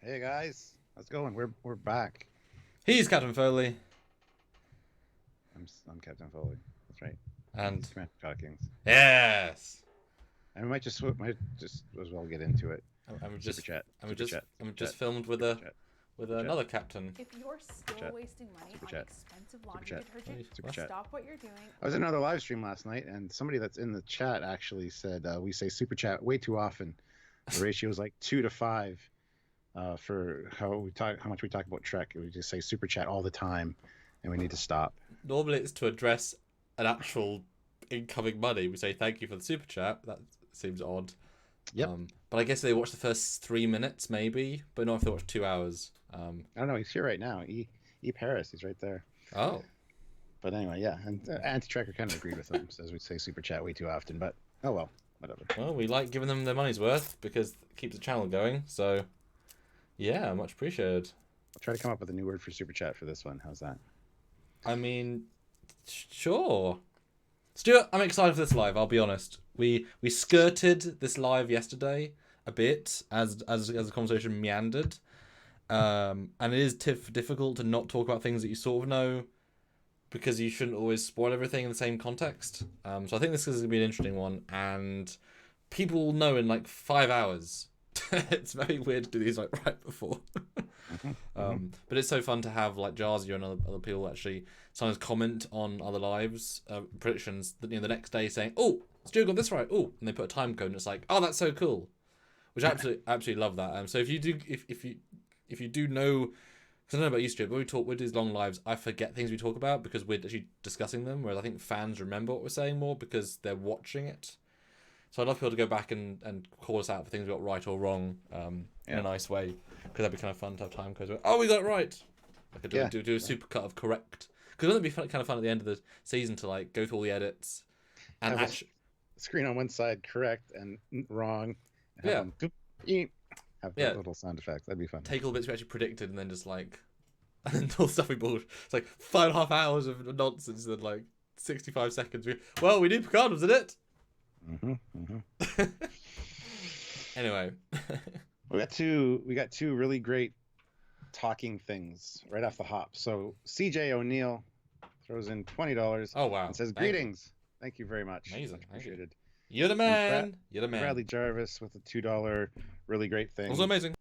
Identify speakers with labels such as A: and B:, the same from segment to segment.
A: Hey guys, how's it going? We're back.
B: He's Captain Foley,
A: I'm Captain Foley. That's right. He's
B: and
A: Commander Kings.
B: yes,
A: And we might just as well get into it.
B: and we
A: Super
B: just
A: chat,
B: and we
A: super
B: just
A: chat,
B: and we
A: super chat,
B: just filmed with
A: super
B: a
A: chat,
B: with
A: super chat,
B: another captain.
C: If you're still
A: chat,
C: wasting money
A: super
C: on
A: chat,
C: expensive
A: super
C: laundry
A: chat,
C: detergent,
A: super chat.
C: stop what you're doing.
A: I was in another live stream last night, and somebody that's in the chat actually said we say super chat way too often. The ratio is like 2 to 5 for how much we talk about Trek. We just say super chat all the time, and we need to stop.
B: Normally, it's to address an actual incoming money. We say thank you for the super chat. That seems odd.
A: Yep.
B: But I guess they watched the first 3 minutes, maybe, but not if they watched 2 hours.
A: I don't know. He's here right now. E Paris. He's right there.
B: Oh,
A: But anyway, yeah. And Anti-Tracker kind of agreed with him. Says we say super chat way too often. But oh well, whatever.
B: well, we like giving them their money's worth because it keeps the channel going. So, yeah, much appreciated.
A: I'll try to come up with a new word for super chat for this one. How's that?
B: I mean, sure. Stuart, I'm excited for this live. I'll be honest. We skirted this live yesterday a bit as the conversation meandered, and it is difficult to not talk about things that you sort of know, because you shouldn't always spoil everything in the same context. So I think this is going to be an interesting one, and people will know in like 5 hours. It's very weird to do these like right before. But it's so fun to have like Jarzy and other people actually sometimes comment on other lives predictions that, the next day saying, "Oh, Stu got this right." Oh, and they put a time code and it's like, "Oh, that's so cool," which I absolutely love that. So if you do if you do know, because I don't know about you, Stu, but when we talk with these long lives, I forget things we talk about because we're actually discussing them. Whereas I think fans remember what we're saying more because they're watching it. So I'd love people to go back and call us out for things we got right or wrong in a nice way, because that'd be kind of fun to have time codes. Oh, we got it right. I could do a super cut of correct. Because wouldn't it be kind of fun at the end of the season to like go through all the edits and
A: have screen on one side correct and wrong. And have the little sound effects. That'd be fun.
B: Take all the bits we actually predicted and then just like and then all the stuff we bought. It's like 5.5 hours of nonsense and like 65 seconds. Well, we did Picard, wasn't it? Anyway,
A: we got two really great talking things right off the hop. So CJ O'Neill throws in $20.
B: Oh wow!
A: And says greetings. Thank you very much.
B: Amazing,
A: much appreciated.
B: You're the man. You're the man.
A: Bradley Jarvis with a $2 really great thing.
B: Also amazing.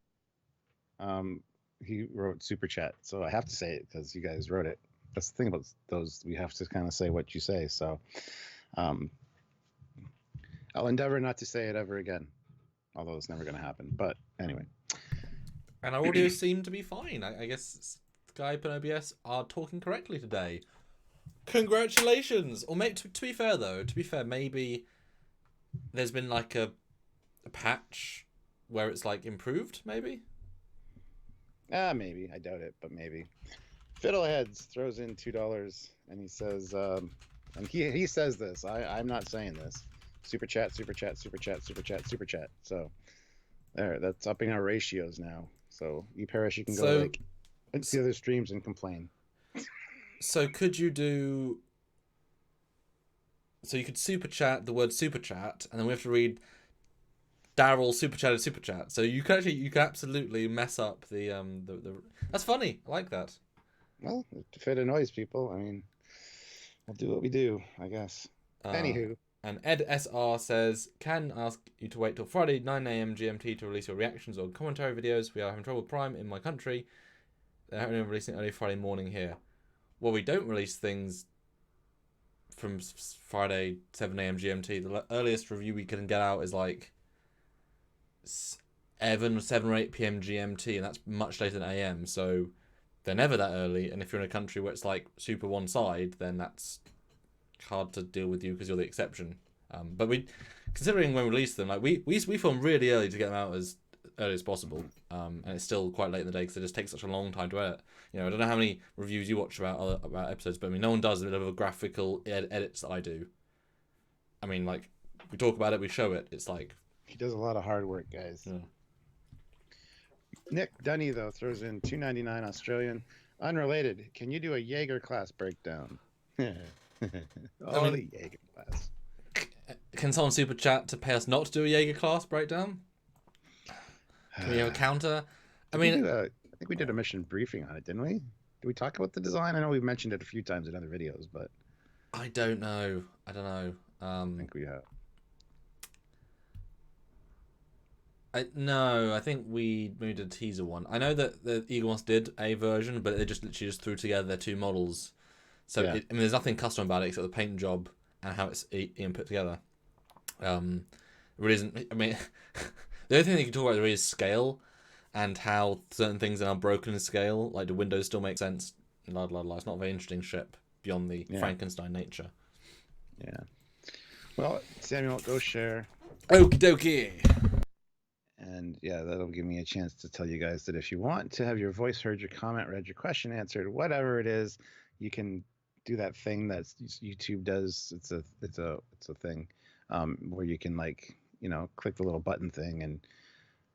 A: He wrote super chat, so I have to say it because you guys wrote it. That's the thing about those. We have to kind of say what you say. So, I'll endeavor not to say it ever again, although it's never going to happen. But anyway.
B: And our audio seemed to be fine. I guess Skype and OBS are talking correctly today. Congratulations! Or maybe, to be fair, maybe there's been like a patch where it's like improved, maybe?
A: Maybe. I doubt it, but maybe. Fiddleheads throws in $2 and he says, and he says this. I'm not saying this. Super chat, super chat, super chat, super chat, super chat. So there, that's upping our ratios now. So Paris, you can go like into other streams and complain.
B: So could you do? So you could super chat the word super chat, and then we have to read Daryl super chat. So you could absolutely mess up the. That's funny. I like that.
A: Well, if it annoys people, I mean, we'll do what we do, I guess. Anywho.
B: And Ed SR says, can ask you to wait till Friday 9 a.m. GMT to release your reactions or commentary videos. We are having trouble with Prime in my country. They're only releasing early Friday morning here. Well, we don't release things from Friday 7 a.m. GMT. The earliest review we can get out is like 7 or 8 p.m. GMT, and that's much later than AM. So they're never that early. And if you're in a country where it's like super one side, then that's hard to deal with you because you're the exception. But we, considering when we release them, like we film really early to get them out as early as possible, and it's still quite late in the day because it just takes such a long time to edit. I don't know how many reviews you watch about episodes, but I mean, no one does a bit of a graphical edits that I do. I mean, like, we talk about it, we show it. It's like
A: he does a lot of hard work, guys.
B: Yeah.
A: Nick Dunny though throws in $2.99 Australian, unrelated. Can you do a Jaeger class breakdown? The Jaeger class.
B: Can someone super chat to pay us not to do a Jaeger class breakdown? Can we have a counter? I mean,
A: I think we did a mission briefing on it, didn't we? Did we talk about the design? I know we've mentioned it a few times in other videos, but
B: I don't know. I don't know.
A: I think we have.
B: No, I think we did a teaser one. I know that the Eagle Ones did a version, but they just literally just threw together their two models. So
A: Yeah.
B: I mean, there's nothing custom about it except the paint job and how it's Ian put together. It really isn't. I mean, the only thing you can talk about really is scale and how certain things are now broken in scale. Like the windows still make sense. La la la. It's not a very interesting ship beyond the Frankenstein nature.
A: Yeah. Well, Samuel, go share.
B: Okie dokie.
A: And yeah, that'll give me a chance to tell you guys that if you want to have your voice heard, your comment read, your question answered, whatever it is, you can do that thing that YouTube does. It's a thing where you can click the little button thing and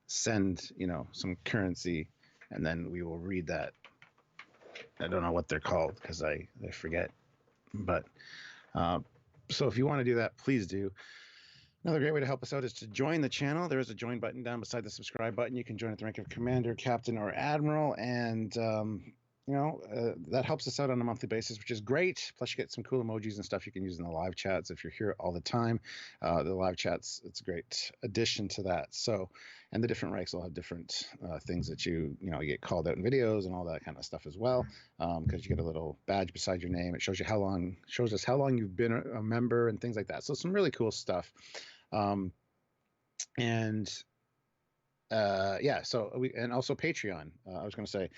A: send some currency, and then we will read that. I don't know what they're called because I forget, but so if you want to do that, please do. Another great way to help us out is to join the channel. There is a join button down beside the subscribe button. You can join at the rank of commander, captain, or admiral, and that helps us out on a monthly basis, which is great. Plus, you get some cool emojis and stuff you can use in the live chats if you're here all the time. The live chats, it's a great addition to that. So, and the different ranks will have different things that you get called out in videos and all that kind of stuff as well, because you get a little badge beside your name. It shows us how long you've been a member and things like that. So some really cool stuff. And also Patreon. I was going to say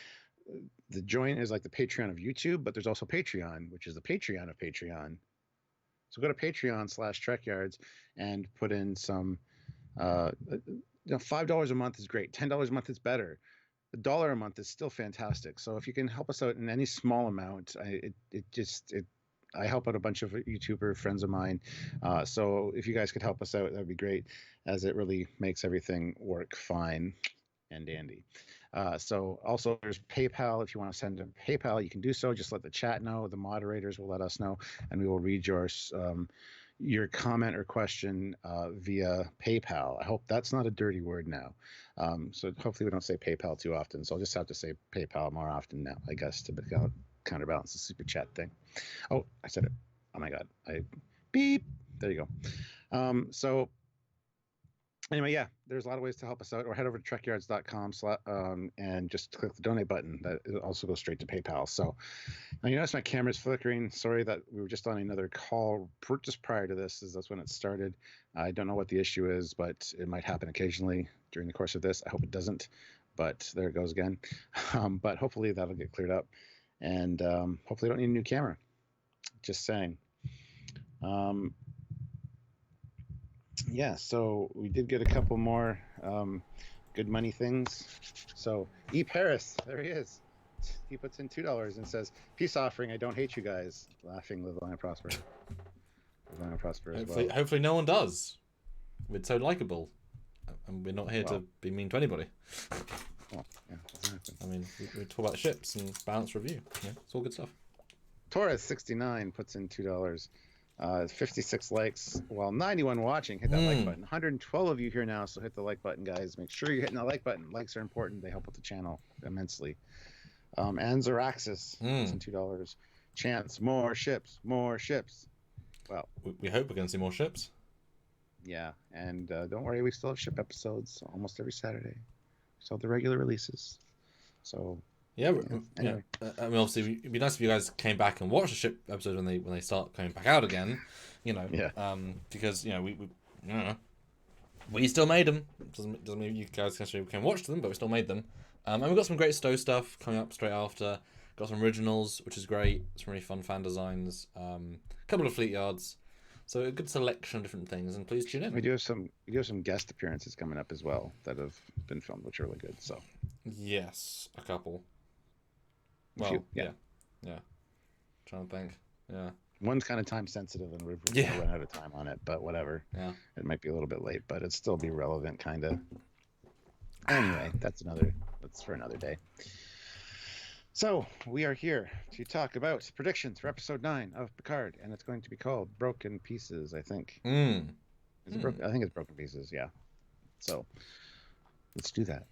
A: the join is like the Patreon of YouTube, but there's also Patreon, which is the Patreon of Patreon. So go to Patreon/Trekyards and put in some. $5 a month is great. $10 a month is better. $1 a month is still fantastic. So if you can help us out in any small amount, I help out a bunch of YouTuber friends of mine. So if you guys could help us out, that'd be great, as it really makes everything work fine and dandy. So also there's PayPal. If you want to send a PayPal, you can do so. Just let the chat know. The moderators will let us know, and we will read your comment or question via PayPal. I hope that's not a dirty word now. So hopefully we don't say PayPal too often. So I'll just have to say PayPal more often now, I guess, to counterbalance the super chat thing. Oh, I said it. Oh my God. Beep. There you go. So anyway, yeah, there's a lot of ways to help us out. Or head over to trekyards.com and just click the donate button. That also goes straight to PayPal. So now you notice my camera's flickering. Sorry that we were just on another call just prior to this. That's when it started. I don't know what the issue is, but it might happen occasionally during the course of this. I hope it doesn't, but there it goes again. But hopefully that'll get cleared up. And hopefully I don't need a new camera. Just saying. Yeah, so we did get a couple more good money things. So Paris, there he is. He puts in $2 and says, "Peace offering. I don't hate you guys." Laughing, live long and prosper. Live long and prosper as well.
B: Hopefully no one does. We're so likable, and we're not here to be mean to anybody.
A: Well, yeah, exactly.
B: I mean, we talk about ships and balance review. Yeah, it's all good stuff.
A: Taurus69 puts in $2. 56 likes, while 91 watching. Hit that like button. 112 of you here now, so hit the like button, guys. Make sure you're hitting the like button. Likes are important. They help with the channel immensely. And Zeraxis puts in $2. Chance, more ships. Well,
B: we hope we're going to see more ships.
A: Yeah, and don't worry, we still have ship episodes almost every Saturday. So the regular releases. So
B: yeah,
A: anyway.
B: I mean, obviously, it'd be nice if you guys came back and watched the ship episode when they start coming back out again.
A: Yeah.
B: Because we still made them. Doesn't mean you guys can watch them, but we still made them. And we've got some great Stowe stuff coming up straight after. Got some originals, which is great. Some really fun fan designs. A couple of fleet yards. So a good selection of different things, and please tune in.
A: We do have some guest appearances coming up as well that have been filmed, which are really good. So
B: yes, a couple. Well, yeah. Trying to think. Yeah.
A: One's kind of time sensitive, and we've run out of time on it, but whatever.
B: Yeah.
A: It might be a little bit late, but it'd still be relevant, kind of. Anyway, that's for another day. So we are here to talk about predictions for episode 9 of Picard, and it's going to be called Broken Pieces, I think. Is it broken? I think it's Broken Pieces, yeah. So let's do that.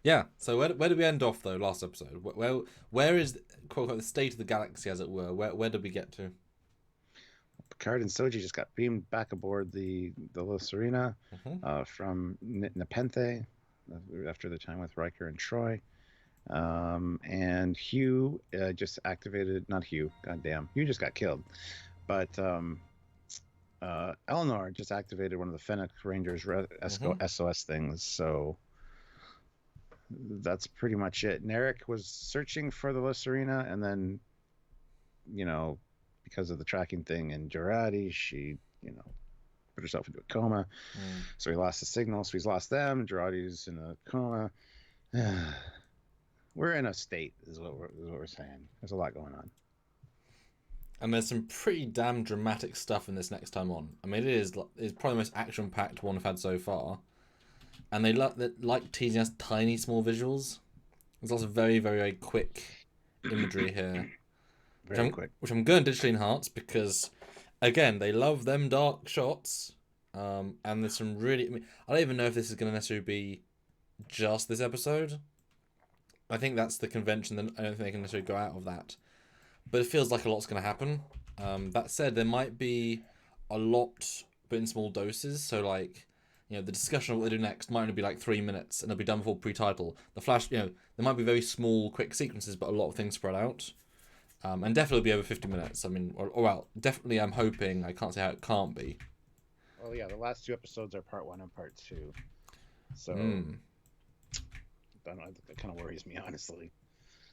B: Yeah. So where did we end off though? Last episode. Where is quote unquote the state of the galaxy, as it were? Where did we get to?
A: Picard and Soji just got beamed back aboard the La Serena
B: Mm-hmm.
A: from Nepenthe after the time with Riker and Troy. And Hugh just activated, not Hugh, goddamn, Hugh just got killed. But Eleanor just activated one of the Fennec Rangers SOS things. So that's pretty much it. Narek was searching for the La Serena, and then, because of the tracking thing in Jurati, she, put herself into a coma. So he lost the signal. So he's lost them. Jurati's in a coma. We're in a state, is what we're saying. There's a lot going on.
B: And there's some pretty damn dramatic stuff in this next time on. I mean, it's probably the most action-packed one I've had so far. And they like teasing us tiny, small visuals. There's lots of very, very, very quick imagery here.
A: Very quick.
B: Which I'm going to digitally enhance because, again, they love them dark shots. And there's some really... I don't even know if this is going to necessarily be just this episode. I think that's the convention. I don't think they can necessarily go out of that. But it feels like a lot's going to happen. That said, there might be a lot, but in small doses. So, like, the discussion of what they do next might only be like 3 minutes, and it'll be done before pre-title. The Flash, there might be very small, quick sequences, but a lot of things spread out. And definitely be over 50 minutes. I mean, well, definitely I'm hoping. I can't say how it can't be.
A: Well, yeah, the last 2 episodes are part 1 and part 2. So, I don't know, that kind of worries me, honestly.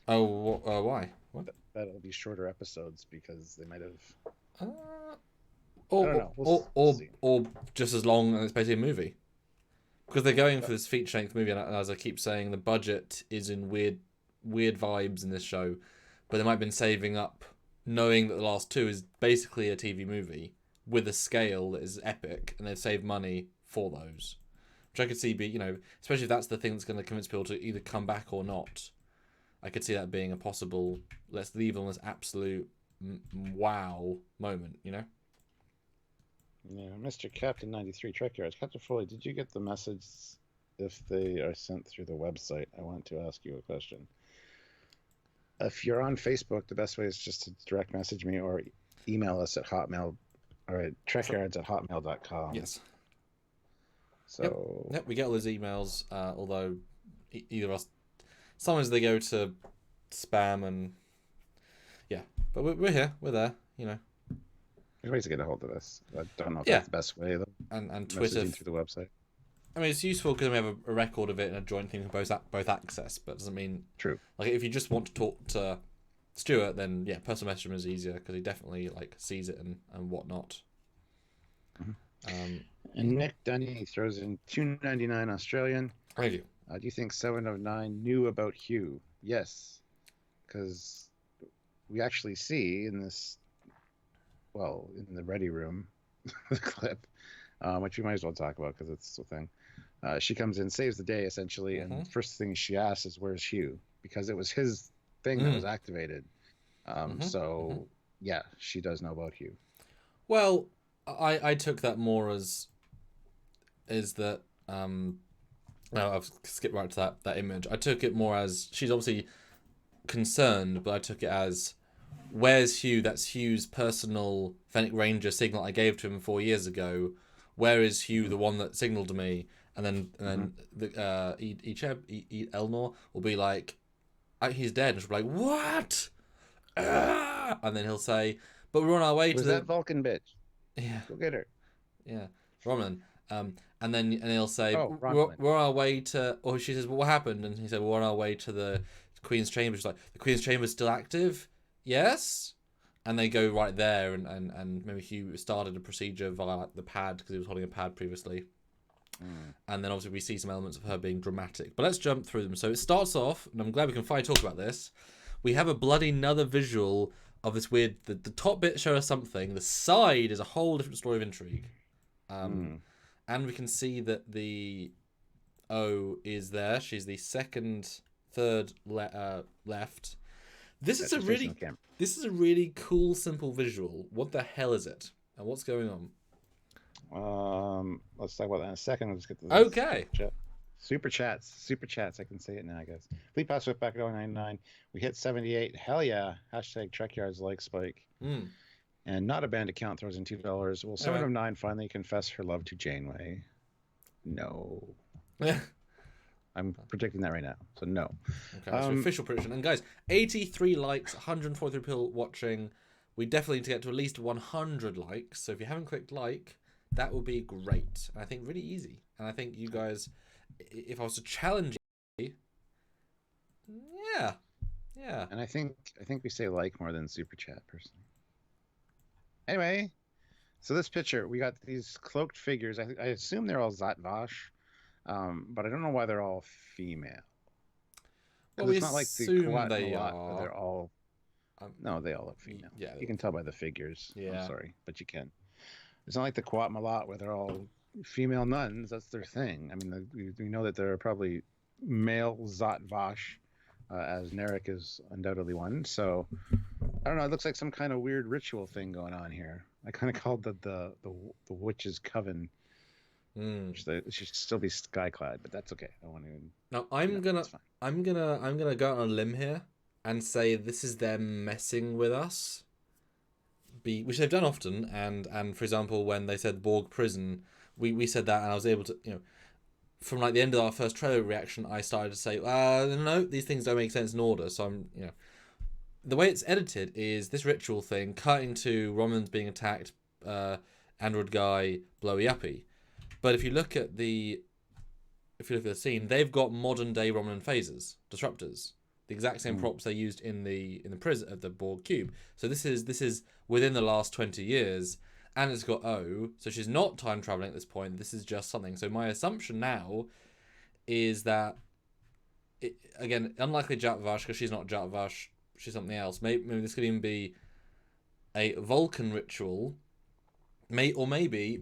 B: Oh, why? What?
A: That'll be shorter episodes because they might have.
B: Or,
A: I don't know.
B: Or just as long as it's basically a movie. Because they're going for this feature-length movie, and as I keep saying, the budget is in weird vibes in this show. But they might have been saving up, knowing that the last 2 is basically a TV movie with a scale that is epic, and they've saved money for those. Which I could see be, especially if that's the thing that's going to convince people to either come back or not. I could see that being a possible, let's leave on this absolute wow moment,
A: Yeah, Mr. Captain 93 Trekyards. Captain Foley, did you get the message if they are sent through the website? I want to ask you a question. If you're on Facebook, the best way is just to direct message me or email us at Hotmail or at trekyards@hotmail.com.
B: Yes.
A: So
B: Yep, we get all those emails, although either us, sometimes they go to spam and yeah, but we're here, we're there,
A: There's ways to get a hold of us. I don't know if
B: Yeah.
A: that's the best way though.
B: And Twitter
A: Messaging through the website.
B: I mean, it's useful because we have a record of it and a joint thing for both access, but it doesn't mean
A: True.
B: like if you just want to talk to Stuart, then yeah, personal messaging is easier because he definitely like sees it and whatnot.
A: And Nick Dunny throws in $2.99 Australian.
B: Thank you.
A: Do you think 7 of 9 knew about Hugh? Yes, because we actually see in this, in the ready room, the clip, which we might as well talk about because it's the thing. She comes in, saves the day essentially, and the first thing she asks is, "Where's Hugh?" Because it was his thing that was activated. Yeah, she does know about Hugh.
B: Well, I took that more as that no, I've skipped right to that image. I took it more as she's obviously concerned, but I took it as, where's Hugh? That's Hugh's personal Fennec Ranger signal I gave to him 4 years ago. Where is Hugh, the one that signaled to me? And then Elnor will be like, he's dead. And she'll be like, what? And then he'll say, but we're on our way to
A: that Vulcan bitch.
B: Yeah.
A: Go get her.
B: Yeah. Romulan. And he'll say, we're on our way to, or she says, well, what happened? And he said, we're on our way to the Queen's Chamber. She's like, the Queen's Chamber is still active? Yes? And they go right there, and maybe Hugh started a procedure via like the pad, because he was holding a pad previously. And then obviously we see some elements of her being dramatic. But let's jump through them. So it starts off, and I'm glad we can finally talk about this. We have a bloody another visual of this weird, the top bit shows us something, the side is a whole different story of intrigue. And we can see that the O is there. She's the third left. This is a really cool, simple visual. What the hell is it? And what's going on?
A: Let's talk about that in a second. Let's get to
B: Okay.
A: chat. Super chats. Super chats. I can say it now, I guess. Fleet Pass with back at 099. We hit 78. Hell yeah. Hashtag Trekyards like Spike.
B: Mm.
A: And not a band account throws in $2. Will 7 of 9 finally confess her love to Janeway? No. I'm predicting that right now. So no.
B: Okay, that's the official prediction. And guys, 83 likes, 143 people watching. We definitely need to get to at least 100 likes. So if you haven't clicked like, that would be great. And I think really easy. And I think you guys, if I was to challenge you, yeah.
A: And I think we say like more than super chat personally. Anyway, so this picture, we got these cloaked figures. I assume they're all Zat-Vash, but I don't know why they're all female.
B: Well,
A: it's not like the Kawat and Malat, they're all. No, they all look female.
B: Yeah,
A: you can tell by the figures.
B: Yeah.
A: I'm sorry, but you can. It's not like the Kawat Malat where they're all female nuns. That's their thing. I mean, we know that there are probably male Zat-Vash, as Narek is undoubtedly one. So I don't know. It looks like some kind of weird ritual thing going on here. I kind of called the witch's coven. It should still be skyclad, but that's okay. I don't want to.
B: Now I'm gonna go out on a limb here and say this is them messing with us. Which they've done often, and for example, when they said Borg prison, we said that, and I was able to, from like the end of our first trailer reaction, I started to say, no, these things don't make sense in order. So I'm, the way it's edited is this ritual thing cutting to Romulans being attacked, android guy, blowy uppy. But if you look at the scene, they've got modern day Romulan phasers, disruptors, the exact same props they used in the prison of the Borg cube. So this is within the last 20 years, and it's got O, so she's not time traveling at this point. This is just something. So my assumption now is that, again, unlikely Zat-Vash, because she's not Zat-Vash, she's something else. Maybe this could even be a Vulcan ritual. Maybe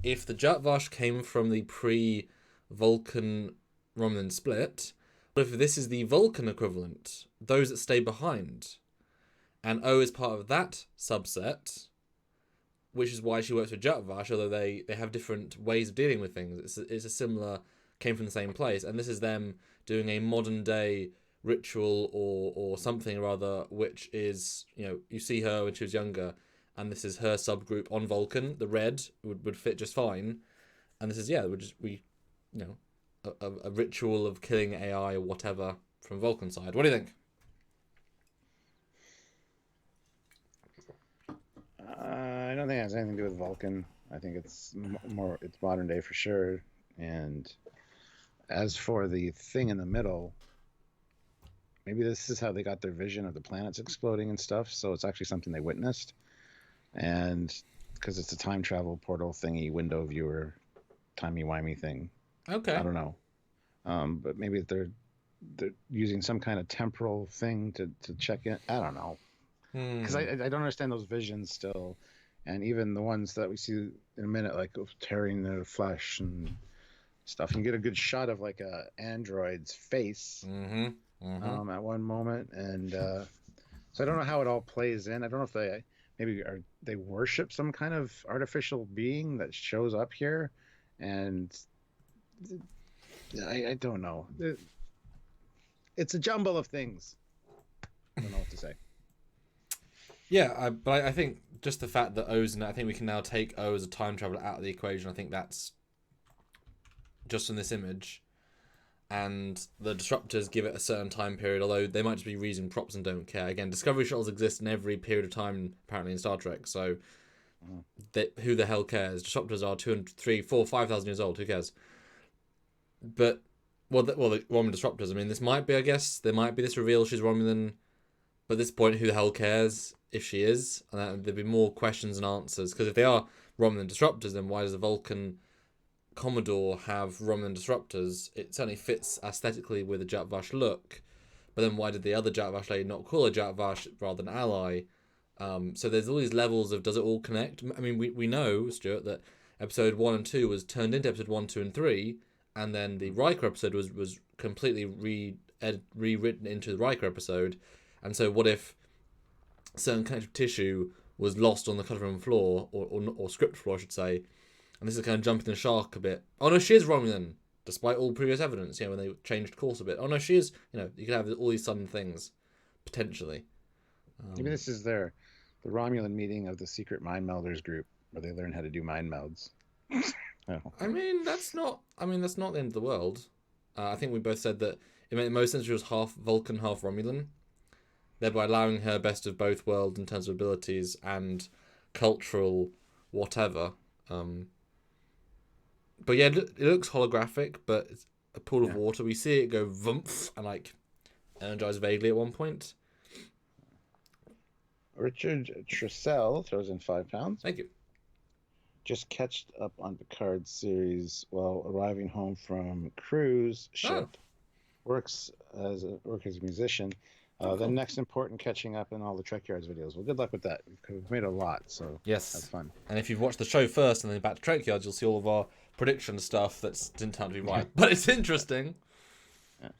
B: if the Zat-Vash came from the pre-Vulcan Romulan split, but if this is the Vulcan equivalent, those that stay behind, and O is part of that subset, which is why she works with Zat-Vash, although they have different ways of dealing with things. It's a similar, came from the same place, and this is them doing a modern day ritual or something or other, which is, you see her when she was younger, and this is her subgroup on Vulcan. The red would fit just fine, and this is a ritual of killing AI or whatever from Vulcan side. What do you think?
A: I don't think it has anything to do with Vulcan. I think it's it's modern day for sure. And as for the thing in the middle, maybe this is how they got their vision of the planets exploding and stuff. So it's actually something they witnessed. And because it's a time travel portal thingy, window viewer, timey-wimey thing.
B: Okay.
A: I don't know. But maybe they're using some kind of temporal thing to check in. I don't know. Because I don't understand those visions still. And even the ones that we see in a minute, like tearing their flesh and stuff. You get a good shot of like a android's face at one moment. And so I don't know how it all plays in. I don't know if they worship some kind of artificial being that shows up here, and I don't know. It's a jumble of things. I don't know what to say.
B: Yeah, but I think just the fact that O's in it, I think we can now take O as a time traveler out of the equation. I think that's just in this image. And the disruptors give it a certain time period, although they might just be reusing props and don't care. Again, Discovery shuttles exist in every period of time, apparently, in Star Trek, so who the hell cares? Disruptors are 200, 3, 4, 5,000 years old, who cares? But, the Romulan disruptors, I mean, this might be, I guess, there might be this reveal she's Romulan, but at this point, who the hell cares if she is? And there'd be more questions and answers, because if they are Romulan disruptors, then why does the Vulcan Commodore have Romulan disruptors? It certainly fits aesthetically with a Zat-Vash look, but then why did the other Zat-Vash lady not call her Zat-Vash rather than ally? So there's all these levels of, does it all connect? I mean, we know, Stuart, that episode 1 and 2 was turned into episode 1, 2, and 3, and then the Riker episode was completely rewritten into the Riker episode. And so what if certain connective tissue was lost on the cutting room floor, or script floor, I should say, and this is kind of jumping the shark a bit. Oh no, she is Romulan. despite all previous evidence. When they changed course a bit. Oh no, she is. You can have all these sudden things, potentially.
A: Maybe this is the Romulan meeting of the secret mind melders group, where they learn how to do mind melds.
B: I mean, that's not the end of the world. I think we both said that it made most sense she was half Vulcan, half Romulan, thereby allowing her best of both worlds in terms of abilities and cultural whatever. But yeah, it looks holographic, but it's a pool of water. We see it go vumph and like energize vaguely at one point.
A: Richard Tressel throws in £5.
B: Thank you.
A: Just catched up on Picard's series while arriving home from cruise ship. Works as a musician. The next important catching up in all the Trekyards videos. Well, good luck with that. We've made a lot, so
B: yes,
A: that's fun.
B: And if you've watched the show first and then back to Trekyards, you'll see all of our prediction stuff that didn't turn out to be right, but it's interesting.
A: Yeah.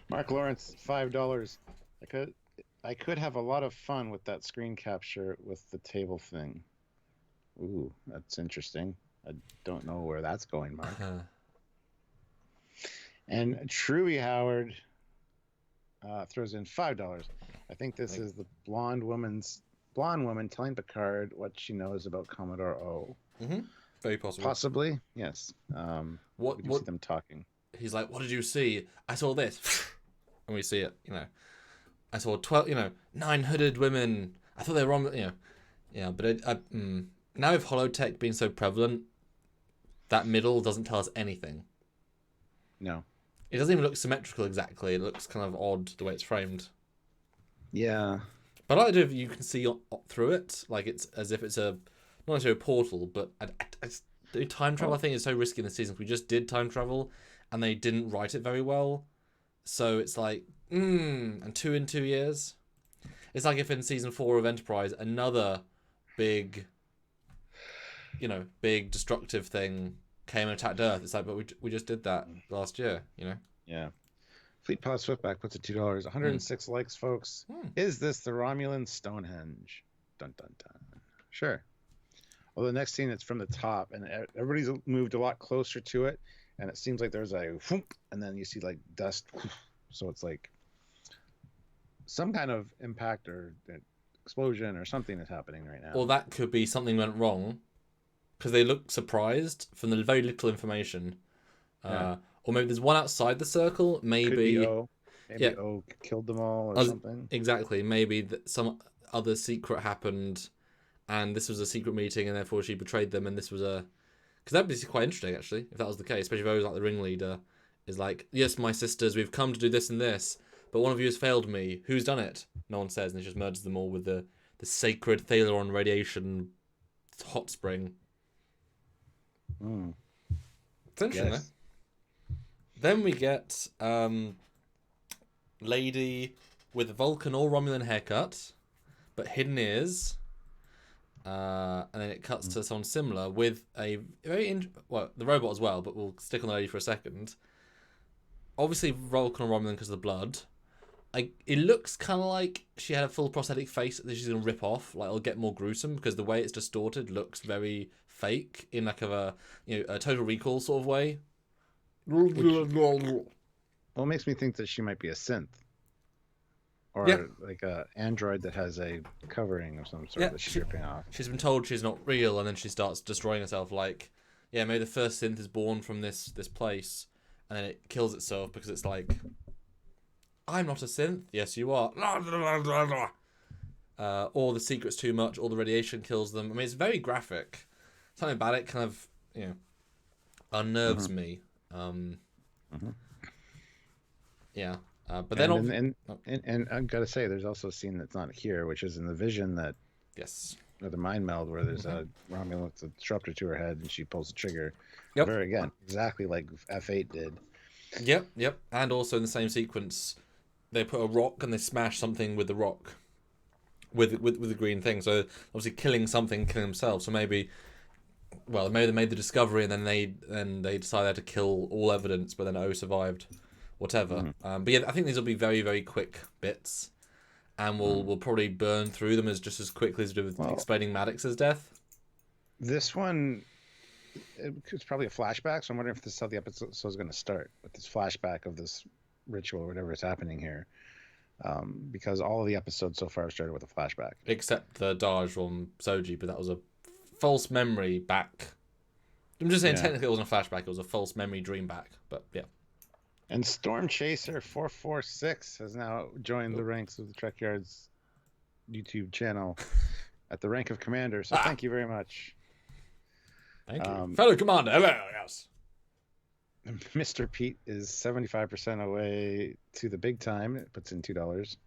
A: Mark Lawrence, $5. I could have a lot of fun with that screen capture with the table thing. Ooh, that's interesting. I don't know where that's going, Mark. And Truey Howard throws in $5. I think this is the blonde woman telling Picard what she knows about Commodore O.
B: Mm-hmm. Very possible.
A: Possibly, yes. What see them talking?
B: He's like, "What did you see? I saw this," and we see it. I saw 12. 9 hooded women. I thought they were wrong. Yeah, but now with holotech being so prevalent, that middle doesn't tell us anything.
A: No.
B: It doesn't even look symmetrical exactly. It looks kind of odd the way it's framed.
A: Yeah.
B: But I like if you can see through it, like it's as if it's not necessarily a portal, but time travel I think is so risky in the season. We just did time travel, and they didn't write it very well. So it's like, and 2 in 2 years. It's like if in season 4 of Enterprise, another big destructive thing came and attacked Earth. It's like, but we just did that last year,
A: Yeah. Fleet Pod Swiftback puts it $2. 106 likes, folks. Is this the Romulan Stonehenge? Dun dun dun. Sure. Well, the next scene, it's from the top, and everybody's moved a lot closer to it, and it seems like there's a whoop, and then you see like dust. So it's like some kind of impact or explosion or something is happening right now.
B: Or that could be something went wrong, because they look surprised from the very little information. Or maybe there's one outside the circle. Maybe
A: O killed them all or something.
B: Exactly. Maybe some other secret happened, and this was a secret meeting, and therefore she betrayed them. And this was because that'd be quite interesting actually if that was the case. Especially if I was like the ringleader is like, yes, my sisters, we've come to do this and this, but one of you has failed me. Who's done it? No one says, and he just murders them all with the sacred Thalaron radiation hot spring. It's interesting, though. Then we get lady with a Vulcan or Romulan haircut, but hidden ears. And then it cuts to someone similar with a very the robot as well, but we'll stick on the lady for a second. Obviously Vulcan or Romulan because of the blood. It looks kind of like she had a full prosthetic face that she's going to rip off. Like, it'll get more gruesome because the way it's distorted looks very fake in like a Total Recall sort of way.
A: Well, it makes me think that she might be a synth. Or like a android that has a covering of some sort that she's ripping off. She's
B: been told she's not real, and then she starts destroying herself. Like, maybe the first synth is born from this place, and then it kills itself because it's like, I'm not a synth. Yes, you are. Or the secret's too much, or the radiation kills them. I mean, it's very graphic. Something about it kind of, unnerves me. Yeah. But then
A: and I've got to say, there's also a scene that's not here, which is in the vision that or the mind meld where there's a Romulan with a disruptor to her head and she pulls the trigger.
B: Yep.
A: Again, exactly like F8 did.
B: Yep. And also in the same sequence, they put a rock and they smash something with the rock, with the green thing. So obviously killing themselves. So maybe they made the discovery and then they decided to kill all evidence, but then O survived. Whatever. But yeah, I think these will be very, very quick bits, and we'll probably burn through them just as quickly as we did with explaining Maddox's death.
A: This one it's probably a flashback. So I'm wondering if this is how the episode is going to start, with this flashback of this ritual or whatever is happening here. Because all of the episodes so far have started with a flashback.
B: Except the Daj from Soji, but that was a false memory back. I'm just saying, technically it wasn't a flashback, it was a false memory dream back. But yeah.
A: And Storm Chaser 446 has now joined the ranks of the Trekyards YouTube channel at the rank of commander. So thank you very much.
B: Thank you. Fellow commander, hello, yes.
A: Mr. Pete is 75% away to the big time. It puts in $2.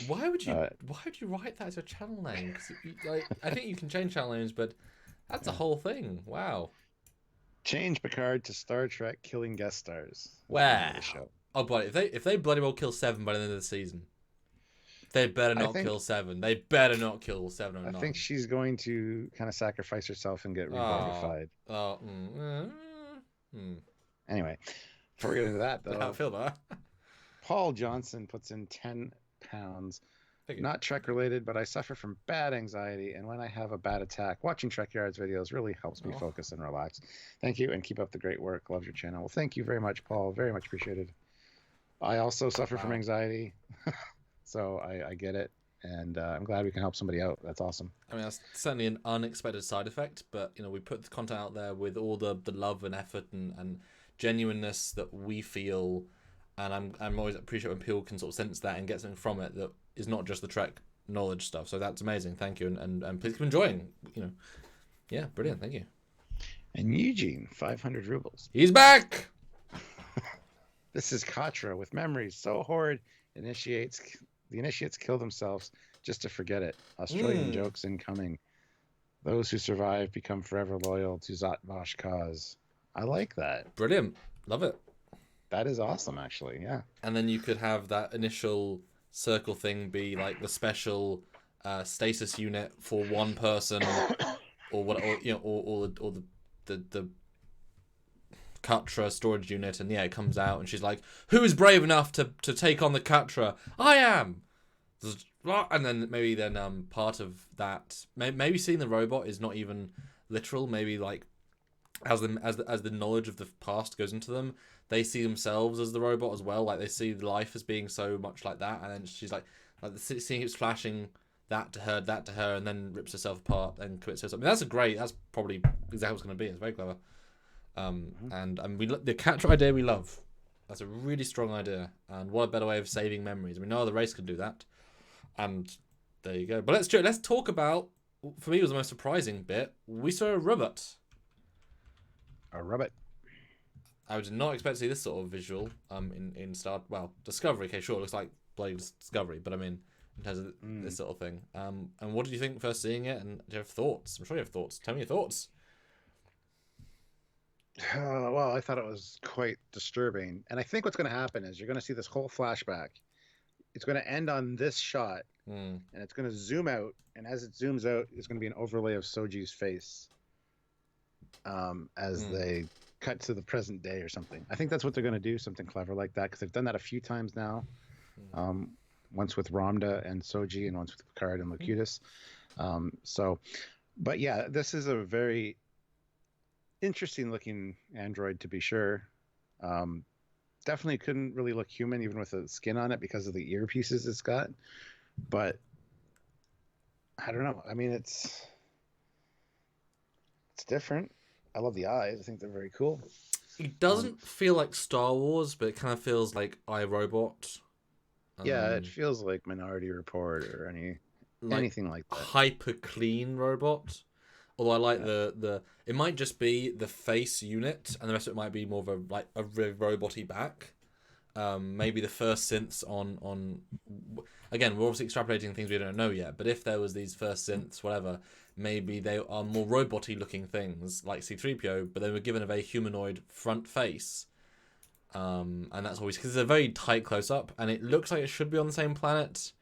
B: Why would you write that as a channel name? Because I think you can change channel names, but that's a whole thing. Wow.
A: Change Picard to Star Trek killing guest stars.
B: Wow. Oh, but if they bloody well kill 7 by the end of the season, they better not kill 7. They better not kill 709.
A: I think she's going to kind of sacrifice herself and get revivified. Anyway, before we get into that, though,
B: I feel that.
A: Paul Johnson puts in £10. Not Trek related, but I suffer from bad anxiety, and when I have a bad attack, watching Trekyards videos really helps me focus and relax. Thank you, and keep up the great work. Love your channel. Well, thank you very much, Paul. Very much appreciated. I also suffer from anxiety, so I get it, and I'm glad we can help somebody out. That's awesome.
B: I mean, that's certainly an unexpected side effect, but we put the content out there with all the love and effort and genuineness that we feel, and I'm always appreciate when people can sort of sense that and get something from it that is not just the Trek knowledge stuff. So that's amazing. Thank you, and please keep enjoying. Yeah, brilliant. Thank you.
A: And Eugene, 500 rubles.
B: He's back.
A: This is Katra with memories so horrid. The initiates kill themselves just to forget it. Australian jokes incoming. Those who survive become forever loyal to Zatvash cause. I like that.
B: Brilliant. Love it.
A: That is awesome, actually. Yeah.
B: And then you could have that initial circle thing be like the special status unit for one person, or the Katra storage unit, and it comes out and she's like, "Who is brave enough to take on the Katra? I am." And then part of that, maybe seeing the robot is not even literal. Maybe like as the knowledge of the past goes into them, they see themselves as the robot as well. Like they see life as being so much like that, and then she's like the scene keeps flashing that to her, and then rips herself apart and commits herself. I mean, that's probably exactly what's going to be. It's very clever. And the Katra idea we love. That's a really strong idea, and what a better way of saving memories. I mean, no other race can do that. And there you go. But let's talk about, for me, it was the most surprising bit. We saw a robot.
A: A rabbit.
B: I did not expect to see this sort of visual in Discovery. Okay, sure, it looks like bloody Discovery, but I mean, in terms of this sort of thing. And what did you think first seeing it? And do you have thoughts? I'm sure you have thoughts. Tell me your thoughts.
A: Well, I thought it was quite disturbing. And I think what's going to happen is you're going to see this whole flashback. It's going to end on this shot, and it's going to zoom out. And as it zooms out, there's going to be an overlay of Soji's face as they cut to the present day or something. I think that's what they're going to do, something clever like that, because they've done that a few times now. Once with Ramda and Soji, and once with Picard and Locutus. But yeah, this is a very interesting looking android, to be sure. Definitely couldn't really look human even with the skin on it because of the earpieces it's got. But I don't know. I mean, it's different. I love the eyes. I think they're very cool.
B: It doesn't feel like Star Wars, but it kind of feels like iRobot.
A: Yeah, it feels like Minority Report or anything like that.
B: Hyper clean robot. Although I like the it might just be the face unit, and the rest of it might be more of a robot-y back. Maybe the first synths on again, we're obviously extrapolating things we don't know yet, but if there was these first synths, whatever, maybe they are more robot-y looking things like C-3PO, but they were given a very humanoid front face. And that's always because it's a very tight close-up, and it looks like it should be on the same planet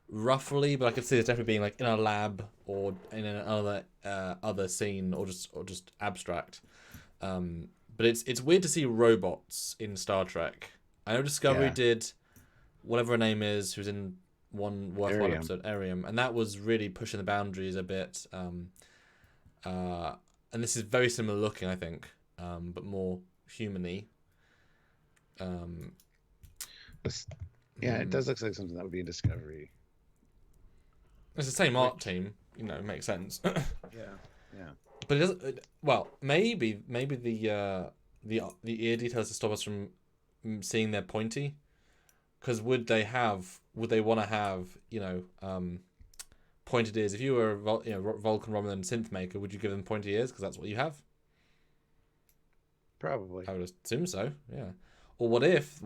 B: roughly, but I could see it definitely being like in a lab or in another other scene or just abstract. But it's weird to see robots in Star Trek. I know Discovery did whatever her name is, who's in one episode, Arium, and that was really pushing the boundaries a bit. and this is very similar looking, I think, but more human-y.
A: Yeah, it does look like something that would be in Discovery.
B: It's the same art team, it makes sense.
A: Yeah.
B: But it doesn't. Well, maybe the ear details to stop us from seeing their pointy. Because would they want to have pointed ears? If you were a Vulcan Romulan synth maker, would you give them pointy ears? Because that's what you have.
A: Probably.
B: I would assume so. Yeah. Or what if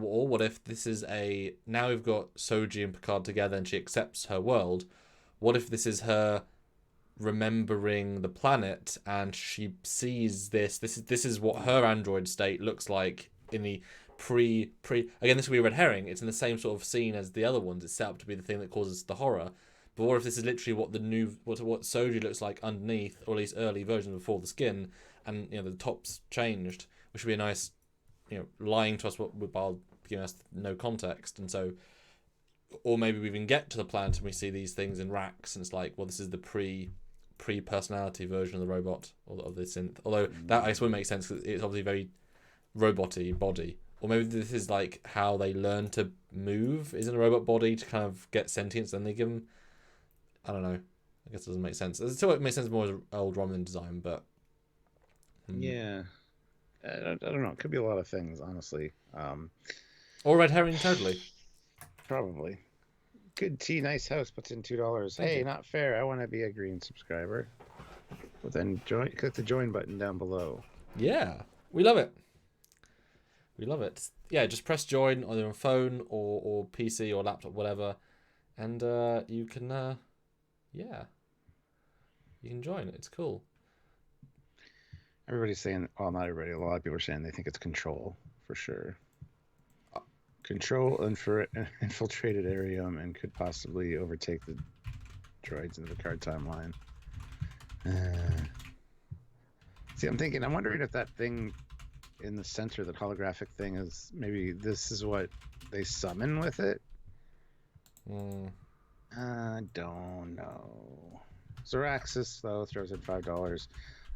B: this is now we've got Soji and Picard together and she accepts her world. What if this is her remembering the planet and she sees this? This is what her android state looks like in the pre again, this will be a red herring. It's in the same sort of scene as the other ones. It's set up to be the thing that causes the horror. But what if this is literally what what Soji looks like underneath, or at least early version before the skin, and the top's changed, which would be a nice, lying to us while giving us no context. And so, or maybe we even get to the planet and we see these things in racks, and it's like, well, this is the pre personality version of the robot or of the synth. Although that I guess would make sense because it's obviously very robot-y body. Or maybe this is like how they learn to move, is in a robot body to kind of get sentience, then they give them. I don't know. I guess it doesn't make sense. It still makes sense more as old Romulan design, but.
A: Yeah. I don't know. It could be a lot of things, honestly.
B: Or red herring, totally.
A: Probably. Good tea, nice house. Puts in $2. Hey, not fair. I want to be a green subscriber. Well, then click the join button down below.
B: Yeah, we love it. We love it. Yeah, just press join on your phone or PC or laptop, whatever, and you can, you can join. It's cool.
A: Everybody's saying, well, not everybody. A lot of people are saying they think it's Control for sure. Control infiltrated Arium and could possibly overtake the droids in the Picard timeline. See, I'm wondering if that thing in the center, that holographic thing, is maybe this is what they summon with it. I don't know. Zoraxis though throws in $5.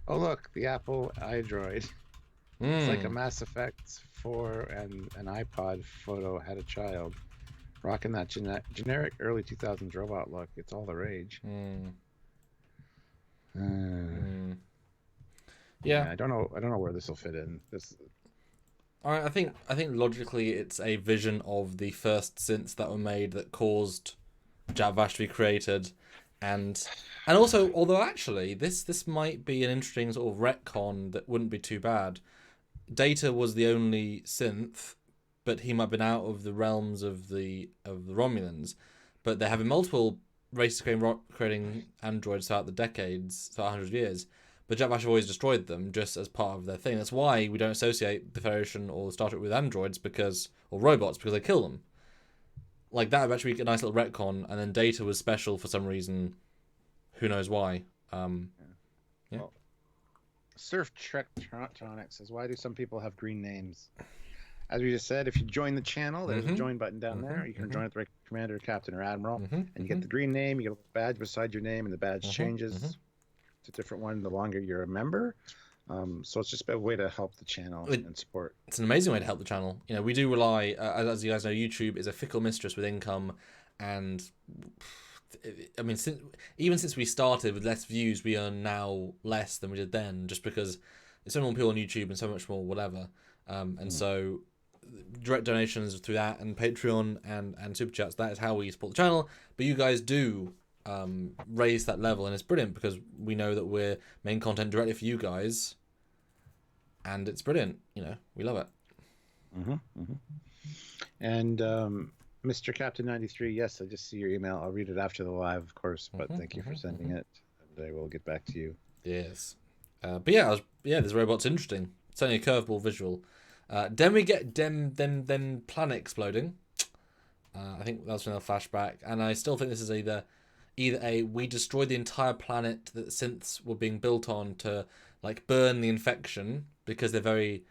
A: Oh look, the Apple iDroid. It's like a Mass Effect 4 and an iPod photo had a child. Rocking that generic early 2000s robot look. It's all the rage. Yeah, I don't know where this will fit in.
B: I think logically it's a vision of the first synths that were made that caused Jack Vash to be created, and also, although actually this might be an interesting sort of retcon that wouldn't be too bad. Data was the only synth, but he might have been out of the realms of the Romulans, but they're having multiple races creating androids throughout the decades, throughout 100 years. But Jack Vash have always destroyed them just as part of their thing. That's why we don't associate the Federation or Star Trek with androids or robots, because they kill them. Like, that would actually be a nice little retcon, and then Data was special for some reason. Who knows why? Yeah.
A: Well, Surf Trekyards says, why do some people have green names? As we just said, if you join the channel, there's a join button down there. You can join with the commander, captain, or admiral, and you get the green name. You get a badge beside your name, and the badge changes to a different one the longer you're a member. So it's just a way to help the channel and support.
B: It's an amazing way to help the channel. We do rely, as you guys know, YouTube is a fickle mistress with income, and I mean, even since we started with less views, we earn now less than we did then, just because there's so many more people on YouTube and so much more whatever. And so direct donations through that and Patreon and Super Chats, that is how we support the channel. But you guys do raise that level, and it's brilliant because we know that we're making content directly for you guys, and it's brilliant. We love it.
A: And Mr. Captain 93, yes, I just see your email. I'll read it after the live, of course, but thank you for sending it, and I will get back to you.
B: Yes. But yeah, this robot's interesting. It's only a curveball visual. Then we get them planet exploding. I think that's another flashback, and I still think this is either we destroyed the entire planet that synths were being built on to like burn the infection because they're very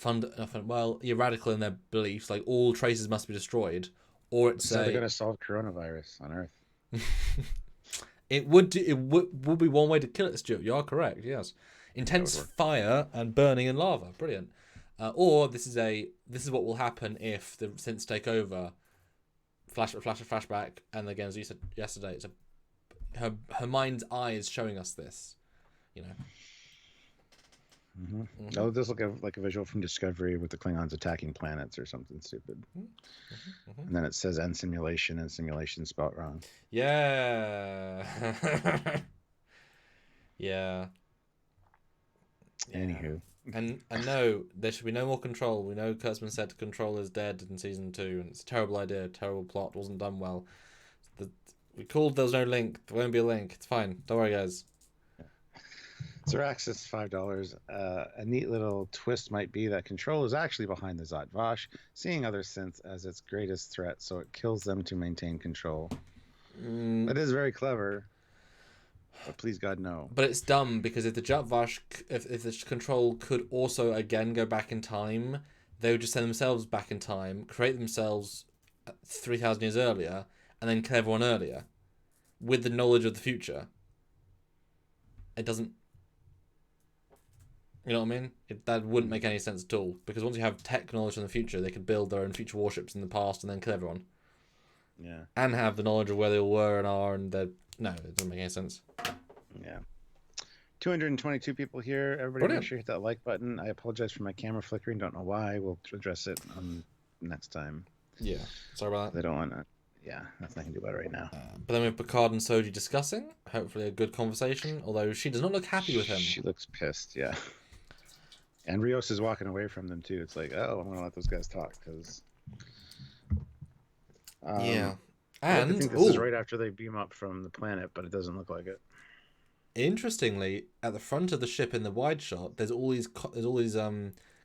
B: radical in their beliefs, like all traces must be destroyed, or it's
A: so they're going to solve coronavirus on Earth.
B: It would be one way to kill it, Stuart. You are correct, yes. Intense
A: work.
B: fire and burning in lava. Brilliant. Or this is what will happen if the synths take over. Flashback, and again, as you said yesterday, it's her mind's eye is showing us this. You know.
A: Oh, this look like a visual from Discovery with the Klingons attacking planets or something stupid. And then it says end simulation, and simulation spelled wrong.
B: Yeah. Yeah.
A: Anywho.
B: And no, there should be no more control. We know Kurtzman said control is dead in season 2, and it's a terrible idea, terrible plot, wasn't done well. We called there was no link. There won't be a link. It's fine. Don't worry, guys.
A: Zeraxis, $5. A neat little twist might be that control is actually behind the Zhat Vash, seeing other synths as its greatest threat, so it kills them to maintain control. That is very clever. But please God, no.
B: But it's dumb because if the Zhat Vash, if the control could also again go back in time, they would just send themselves back in time, create themselves 3,000 years earlier, and then kill everyone earlier, with the knowledge of the future. It doesn't. You know what I mean? That wouldn't make any sense at all, because once you have tech knowledge in the future, they could build their own future warships in the past and then kill everyone.
A: Yeah.
B: And have the knowledge of where they all were and are, and no, it doesn't make any sense.
A: Yeah. 222 people here. Everybody make sure you hit that like button. I apologize for my camera flickering. Don't know why. We'll address it next time.
B: Yeah. Sorry about that.
A: They don't want to. Yeah, nothing I can do about it right now.
B: But then we have Picard and Soji discussing. Hopefully a good conversation, although she does not look happy with him.
A: She looks pissed, yeah. And Rios is walking away from them, too. It's like, oh, I'm going to let those guys talk, because...
B: yeah.
A: And I think this is right after they beam up from the planet, but it doesn't look like it.
B: Interestingly, at the front of the ship in the wide shot, there's all these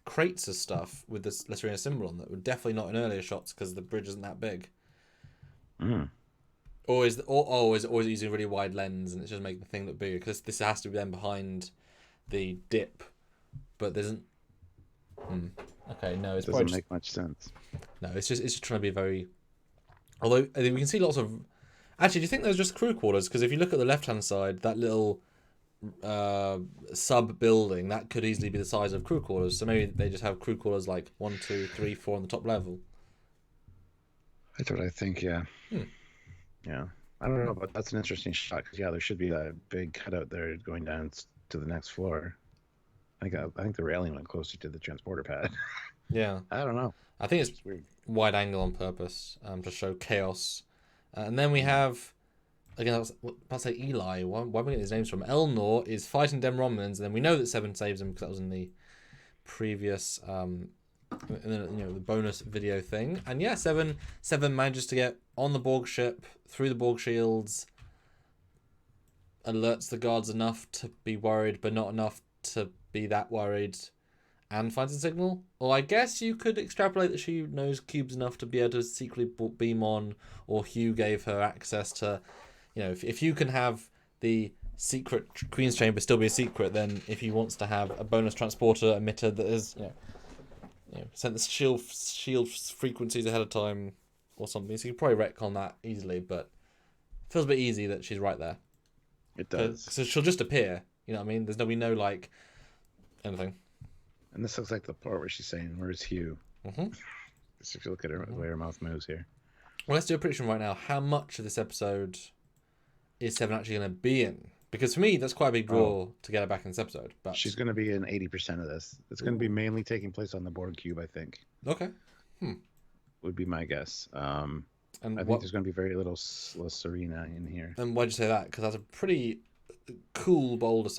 B: crates of stuff with this Lyserina symbol on that were definitely not in earlier shots because the bridge isn't that big. Or is it using a really wide lens and it's just making the thing look bigger? Because this has to be then behind the dip, but there isn't. Okay, no, it
A: doesn't make much sense.
B: No, it's just trying to be very. Although I think we can see lots of. Actually, do you think those are just crew quarters? Because if you look at the left-hand side, that little sub-building, that could easily be the size of crew quarters. So maybe they just have crew quarters like 1, 2, 3, 4 on the top level.
A: That's what I think, yeah. Yeah. I don't know, but that's an interesting shot. Because, yeah, there should be a big cutout there going down to the next floor. I think the railing went closer to the transporter pad.
B: Yeah.
A: I don't know.
B: I think it's
A: weird.
B: Wide angle on purpose to show chaos. And then we have, again, I was about to say Eli. Why am I getting his names from? Elnor is fighting Dem Romulans, and then we know that Seven saves him because that was in the previous, the bonus video thing. And yeah, Seven manages to get on the Borg ship, through the Borg shields, alerts the guards enough to be worried, but not enough to be that worried, and finds a signal. Or I guess you could extrapolate that she knows cubes enough to be able to secretly beam on, or Hugh gave her access to, if you can have the secret Queen's Chamber still be a secret, then if he wants to have a bonus transporter emitter that is, sent the shield frequencies ahead of time or something, so you could probably retcon that easily, but it feels a bit easy that she's right there.
A: It does.
B: So she'll just appear, you know what I mean? There's anything.
A: And this looks like the part where she's saying, "Where's Hugh?" Just if you look at the way her mouth moves here.
B: Well, let's do a prediction right now. How much of this episode is Seven actually going to be in? Because for me, that's quite a big draw to get her back in this episode. But
A: she's going to be in 80% of this. It's going to be mainly taking place on the Borg cube, I think.
B: Okay.
A: Would be my guess. And I think there's going to be very little Serena in here.
B: And why'd you say that? Because that's a pretty cool, bold,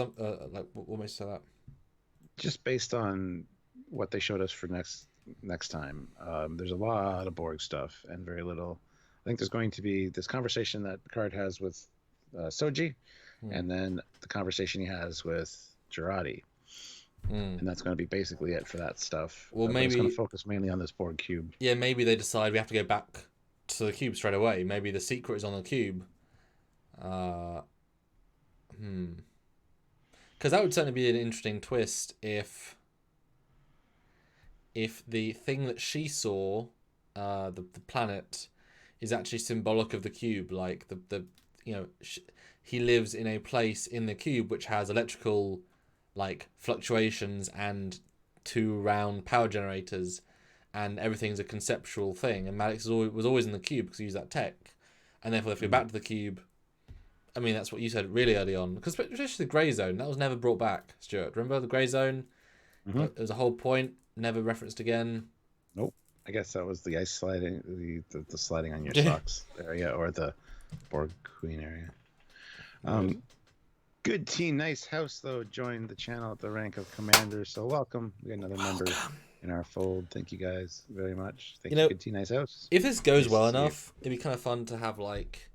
B: what makes you say that? Just
A: based on what they showed us for next time. There's a lot of Borg stuff and very little. I think there's going to be this conversation that Picard has with Soji, and then the conversation he has with Jurati. And that's going to be basically it for that stuff.
B: Well, maybe
A: it's going to focus mainly on this Borg cube.
B: Yeah, maybe they decide we have to go back to the cube straight away. Maybe the secret is on the cube. Because that would certainly be an interesting twist if the thing that she saw, the planet, is actually symbolic of the cube. Like he lives in a place in the cube which has electrical like fluctuations and 2 round power generators, and everything's a conceptual thing. And Maddox was always in the cube because he used that tech, and therefore if you're back to the cube, I mean that's what you said really early on. Because especially the grey zone, that was never brought back. Stuart, remember the grey zone? It was a whole point, never referenced again.
A: Nope. I guess that was the ice sliding, the sliding on your socks area, or the Borg Queen area. Good Tea Nice House though joined the channel at the rank of commander, so welcome. We got another member in our fold. Thank you guys very much. Thank you, Good Tea Nice House.
B: If this goes well enough, it'd be kind of fun to have like,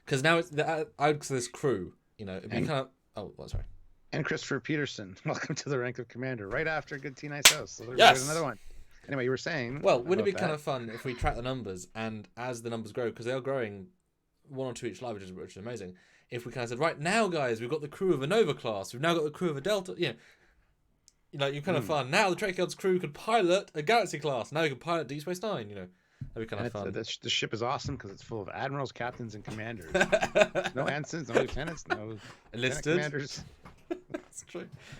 B: because now it's I would say this crew. It'd be kind of. Oh, sorry.
A: And Christopher Peterson, welcome to the rank of commander, right after Good Tea Nice House. So there's another one. Anyway, you were saying.
B: Well, wouldn't it be kind of fun if we track the numbers, and as the numbers grow, because they are growing 1 or 2 each live, which is amazing. If we kind of said, right now, guys, we've got the crew of a Nova class, we've now got the crew of a Delta, you're kind of fun. Now the Trekyards crew could pilot a Galaxy class. Now you can pilot Deep Space Nine. That'd be kind of fun.
A: The ship is awesome because it's full of admirals, captains, and commanders. No ensigns, no lieutenants, no
B: enlisted
A: commanders.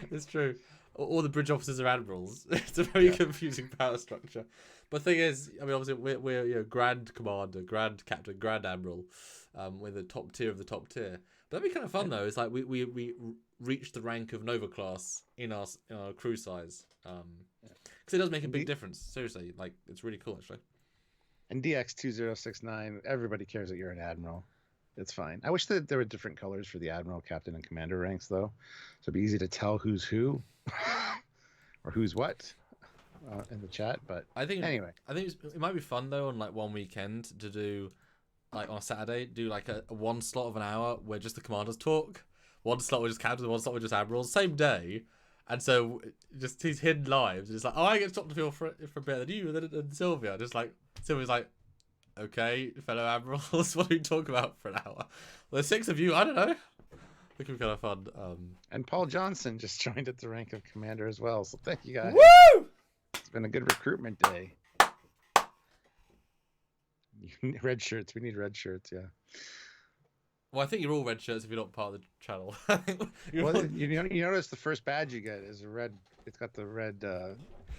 B: It's true. All the bridge officers are admirals. It's a very confusing power structure. But the thing is, I mean, obviously we're Grand Commander, Grand Captain, Grand Admiral. We're the top tier of the top tier. But that'd be kind of fun though. It's like we reached the rank of Nova class in our crew size. Because it does make a big difference. Seriously, like it's really cool actually.
A: And DX2069, everybody cares that you're an admiral. It's fine. I wish that there were different colors for the admiral, captain, and commander ranks though, so it'd be easy to tell who's who or who's what in the chat. But anyway,
B: I think it might be fun though on like one weekend to do, like on a Saturday, do like a 1 slot of an hour where just the commanders talk, 1 slot with just captains, 1 slot with just admirals, same day. And so just these hidden lives. It's like, I get stopped to feel for a bit, and you, and Sylvia, just like Sylvia's like, okay, fellow admirals, what do we talk about for an hour? Well, there's 6 of you. I don't know. It could be kind of fun.
A: And Paul Johnson just joined at the rank of commander as well. So thank you guys.
B: Woo!
A: It's been a good recruitment day. Red shirts. We need red shirts. Yeah.
B: Well, I think you're all red shirts if you're not part of the channel.
A: Well, you notice the first badge you get is a red. It's got the red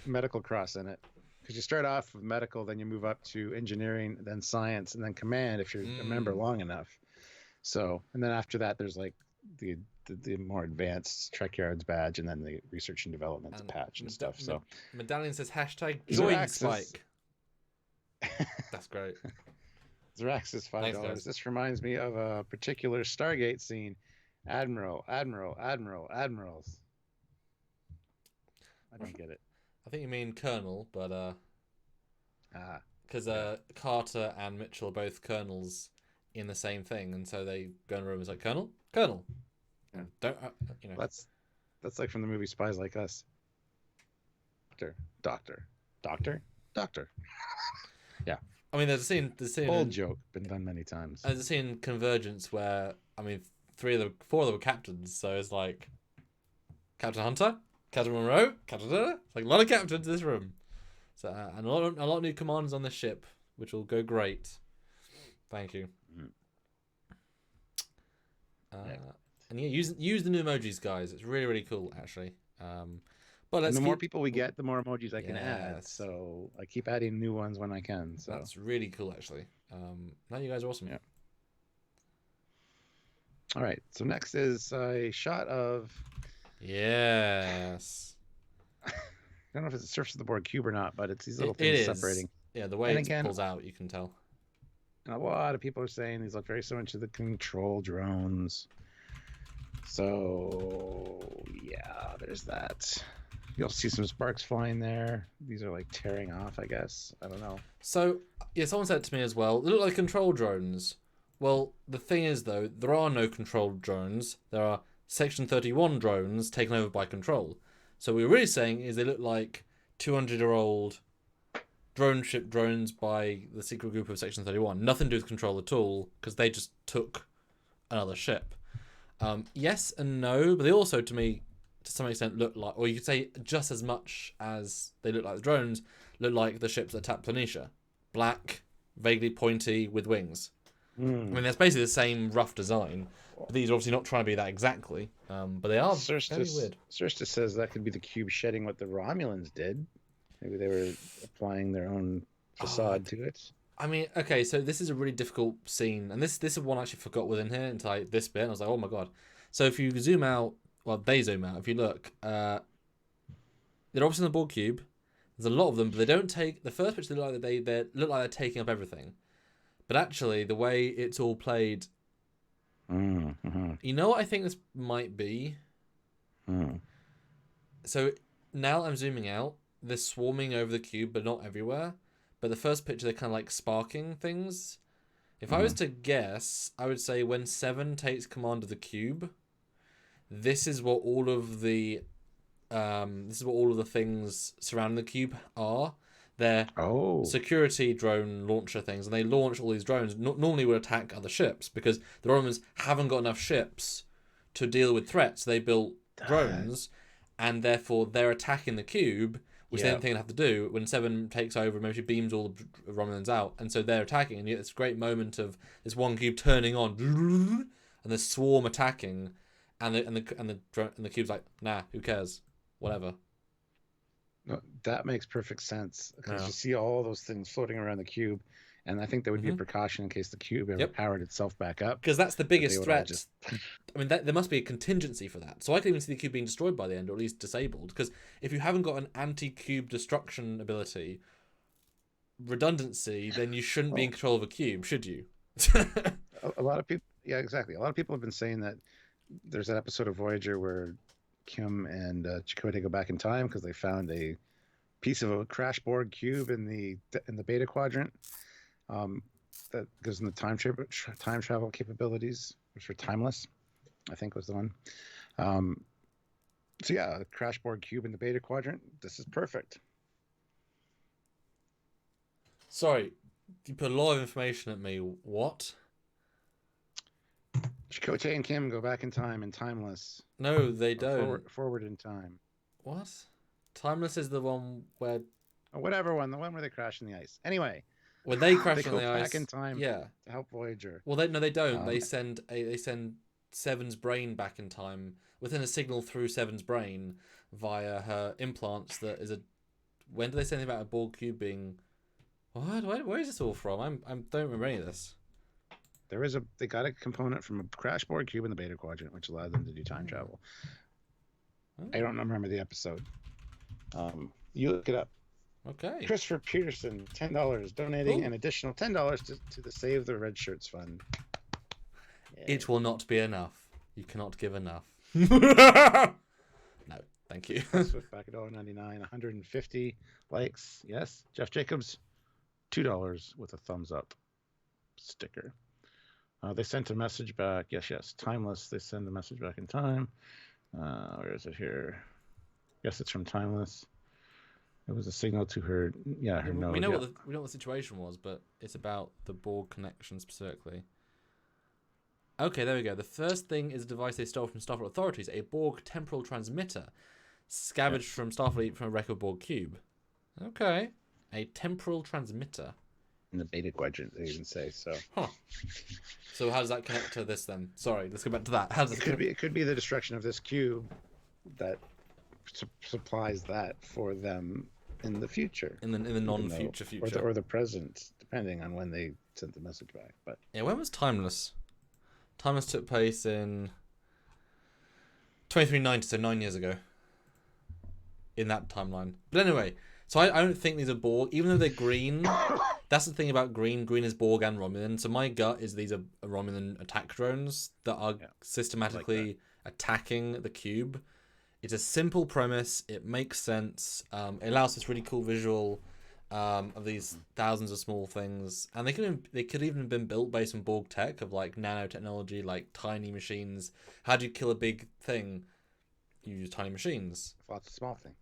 A: medical cross in it. Because you start off with medical, then you move up to engineering, then science, and then command if you're a member long enough. So, and then after that, there's like the more advanced Trekyards badge, and then the research and development patch and stuff. So,
B: Medallion says hashtag join Spike. That's great.
A: Zerax is $5. This reminds me of a particular Stargate scene. Admirals. I don't get it.
B: I think you mean Colonel, but because Carter and Mitchell are both colonels in the same thing, and so they go in a room and say, Colonel. Yeah. Don't
A: That's like from the movie Spies Like Us. Doctor. Yeah.
B: I mean, there's a scene.
A: Old joke, been done many times.
B: There's a scene in Convergence where, I mean, 4 of them were captains, so it's like Captain Hunter, Captain Monroe, Captain. It's like a lot of captains in this room. So and a lot of new commanders on this ship, which will go great. Thank you. And yeah, use the new emojis, guys. It's really cool, actually. But
A: the more people we get, the more emojis I can add. So I keep adding new ones when I can. So
B: that's really cool, actually. Now you guys are awesome.
A: Yeah. All right. So next is a shot of.
B: Yes.
A: I don't know if it's the surface of the board cube or not, but it's these little things separating.
B: Yeah, the way it pulls out, you can tell.
A: A lot of people are saying these look very similar to the control drones. So yeah, there's that. You'll see some sparks flying there. These are like tearing off, I guess. I don't know.
B: So yeah, someone said to me as well, they look like control drones. Well, the thing is though, there are no control drones. There are Section 31 drones taken over by Control. So what we're really saying is they look like 200-year-old drone ship drones by the secret group of Section 31. Nothing to do with Control at all, because they just took another ship. Yes and no, but they also, to me, to some extent, look like, or you could say just as much as they look like the drones, look like the ships that attacked Planitia. Black, vaguely pointy, with wings. I mean, that's basically the same rough design. But these are obviously not trying to be that exactly, but they are very weird.
A: Sursta says that could be the cube shedding what the Romulans did. Maybe they were applying their own facade to it.
B: I mean, okay, so this is a really difficult scene, and this is one I actually forgot within here until this bit. And I was like, oh my god. So if you zoom out, well, they zoom out. If you look, they're obviously in the Borg cube. There's a lot of them, but they don't take the first picture. They look like they look like they're taking up everything, but actually, the way it's all played, you know what I think this might be. So now I'm zooming out. They're swarming over the cube, but not everywhere. But the first picture, they're kind of like sparking things. If I was to guess, I would say when Seven takes command of the cube, this is what all of the things surrounding the cube are. They're security drone launcher things, and they launch all these drones. Normally would attack other ships because the Romans haven't got enough ships to deal with threats. They built drones, and therefore they're attacking the cube, which they don't think they have to do. When Seven takes over, maybe she beams all the Romulans out, and so they're attacking, and you get this great moment of this one cube turning on, and the swarm attacking, and the cube's like, nah, who cares, whatever.
A: No, that makes perfect sense because you see all those things floating around the cube, and I think there would be a precaution in case the cube ever powered itself back up.
B: Because that's the biggest threat. I mean, there must be a contingency for that. So I can even see the cube being destroyed by the end, or at least disabled. Because if you haven't got an anti-cube destruction ability, redundancy, then you shouldn't be in control of a cube, should you?
A: A lot of people, yeah, exactly. A lot of people have been saying that there's an episode of Voyager where Kim and Chakotay go back in time because they found a piece of a crash Borg cube in the Beta Quadrant. That gives them the time travel capabilities, which are timeless, I think was the one. So yeah, a crash Borg cube in the Beta Quadrant. This is perfect.
B: Sorry, you put a lot of information at me. What?
A: Chakotay and Kim go back in time and timeless.
B: No, they don't.
A: Forward in time.
B: What? Timeless is the one where...
A: Or whatever one. The one where they crash in the ice. Anyway.
B: When they crash
A: on
B: the ice...
A: back in time to help Voyager.
B: Well, they don't. They send Seven's brain back in time within a signal through Seven's brain via her implants that is a... When did they say anything about a Borg cube being... What? Where is this all from? I don't remember any of this.
A: They got a component from a crash Borg cube in the Beta Quadrant, which allowed them to do time travel. I don't remember the episode. You look it up.
B: Okay.
A: Christopher Peterson, $10, donating an additional $10 to the Save the Red Shirts Fund.
B: Yeah. It will not be enough. You cannot give enough. No, thank you.
A: Swift back at $1.99, 150 likes. Yes. Jeff Jacobs, $2 with a thumbs up sticker. They sent a message back. Yes. Timeless. They send a message back in time. Where is it here? Yes, it's from Timeless. It was a signal to her. Yeah, her node.
B: We know what the situation was, but it's about the Borg connection specifically. Okay, there we go. The first thing is a device they stole from Starfleet authorities, a Borg temporal transmitter, scavenged from Starfleet from a record Borg cube. Okay, a temporal transmitter.
A: In the Beta Quadrant, they even say so.
B: Huh. So how does that connect to this then? Sorry, let's go back to that. How does
A: it could be the destruction of this cube that supplies that for them in the future.
B: In the non-future future.
A: Or the present, depending on when they sent the message back. But
B: yeah, when was Timeless? Timeless took place in 2390, so 9 years ago. In that timeline. But anyway, so I don't think these are Borg, even though they're green. That's the thing about green. Green is Borg and Romulan. So my gut is these are Romulan attack drones that are systematically attacking the cube. It's a simple premise. It makes sense. It allows this really cool visual of these thousands of small things, and they could even have been built based on Borg tech of like nanotechnology, like tiny machines. How do you kill a big thing? You use tiny machines.
A: Lots of small things.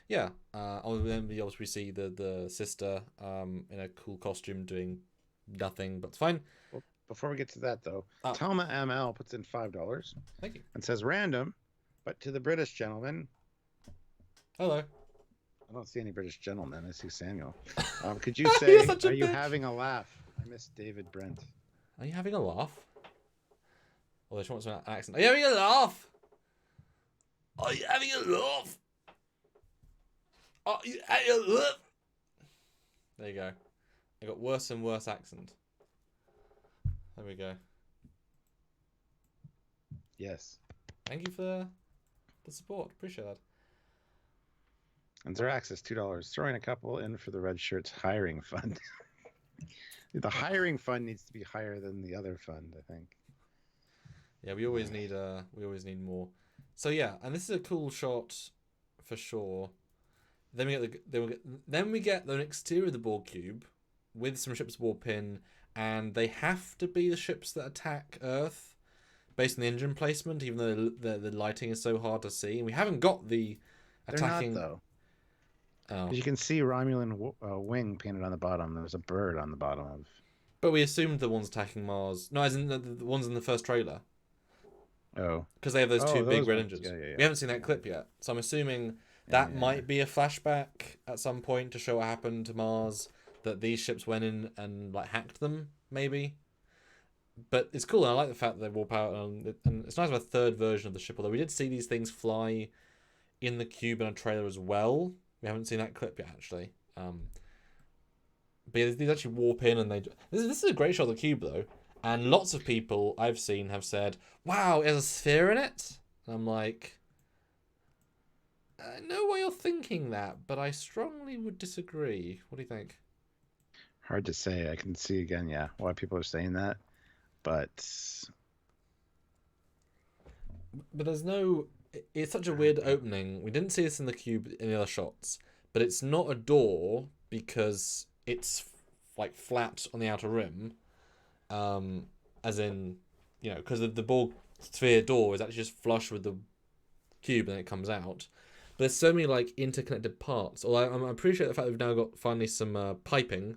B: Yeah. Then we obviously see the sister in a cool costume doing nothing, but it's fine.
A: Well, before we get to that though, Thelma ML puts in $5.
B: Thank you.
A: And says random. But to the British gentleman.
B: Hello.
A: I don't see any British gentlemen. I see Samuel. Could you say, are you having a laugh? I miss David Brent.
B: Are you having a laugh? Oh, she wants an accent. Are you having a laugh? Are you having a laugh? Are you having a laugh? There you go. I got worse and worse accent. There we go.
A: Yes.
B: Thank you for the support. Appreciate that.
A: And Zerax is $2. Throwing a couple in for the Red Shirts hiring fund. The hiring fund needs to be higher than the other fund, I think.
B: Yeah, we always need more. So yeah, and this is a cool shot for sure. Then we get the exterior of the Borg cube with some ships warp in, and they have to be the ships that attack Earth based on the engine placement, even though the lighting is so hard to see. And we haven't got the attacking.
A: They're not, though.
B: Oh.
A: You can see Romulan wing painted on the bottom. There's a bird on the bottom of.
B: But we assumed the ones attacking Mars. No, as in the ones in the first trailer.
A: Oh.
B: Because they have those two big red
A: ones.
B: engines.
A: Yeah.
B: We haven't seen that clip yet, so I'm assuming that might be a flashback at some point to show what happened to Mars. That these ships went in and like hacked them, maybe. But it's cool. And I like the fact that they warp out, and it's nice to have a third version of the ship. Although we did see these things fly in the cube in a trailer as well. We haven't seen that clip yet, actually. But yeah, these actually warp in, and this is a great shot of the cube, though. And lots of people I've seen have said, "Wow, it has a sphere in it." And I'm like, I know why you're thinking that, but I strongly would disagree. What do you think?
A: Hard to say. I can see again, why people are saying that, but
B: there's no. It's such a weird opening. We didn't see this in the cube in the other shots, but it's not a door because it's like flat on the outer rim, as in, because the Borg sphere door is actually just flush with the cube and it comes out. But there's so many like interconnected parts. Although I appreciate the fact that we've now got finally some piping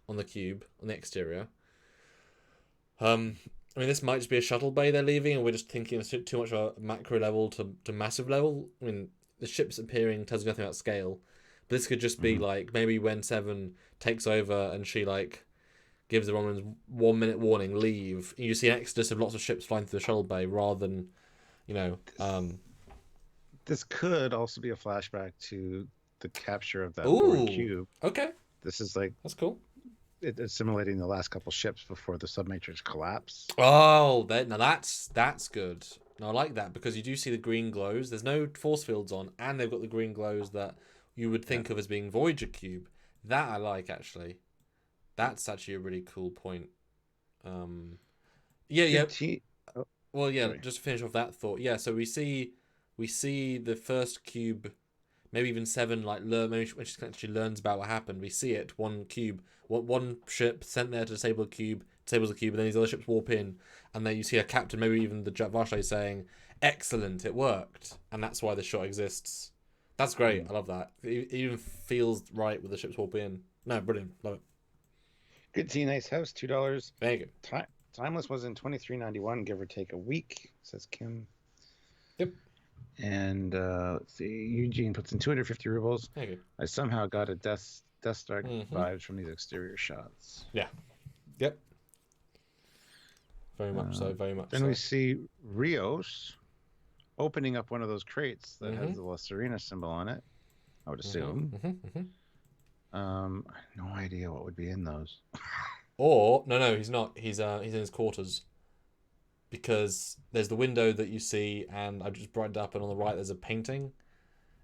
B: on the cube on the exterior. I mean, this might just be a shuttle bay they're leaving, and we're just thinking it's too much of a macro level to massive level. I mean, the ship's appearing tells you nothing about scale, but this could just be like maybe when Seven takes over and she like gives the Romulans 1 minute warning, leave. You see an exodus of lots of ships flying through the shuttle bay rather than,
A: This could also be a flashback to the capture of that
B: Ooh,
A: Borg cube.
B: Okay,
A: This is like
B: that's cool.
A: It's simulating the last couple ships before the submatrix collapse.
B: Oh, now that's good. No, I like that because you do see the green glows. There's no force fields on, and they've got the green glows that you would think of as being Voyager cube. That I like, actually. That's actually a really cool point. Yeah. Well, yeah.
A: Sorry.
B: Just to finish off that thought. Yeah. So we see the first cube. Maybe even Seven maybe when she actually learns about what happened. We see it one cube. One ship sent there to disable the cube, disables the cube, and then these other ships warp in, and then you see a captain, maybe even the Varshay saying, "Excellent, it worked," and that's why the shot exists. That's great. I love that. It even feels right with the ships warp in. No, brilliant. Love it.
A: Good Tea, nice house, $2.
B: There you go.
A: Timeless was in $23.91, give or take a week, says Kim.
B: Yep.
A: And let's see, Eugene puts in 250 rubles.
B: There you go.
A: I somehow got a Death Star vibes from these exterior shots.
B: Yeah. Yep. Very much so. Very much.
A: Then
B: so.
A: we see Rios opening up one of those crates that has the La Serena symbol on it. I would assume. I have no idea what would be in those.
B: Or no, he's not. He's in his quarters. Because there's the window that you see, and I've just brightened up, and on the right there's a painting,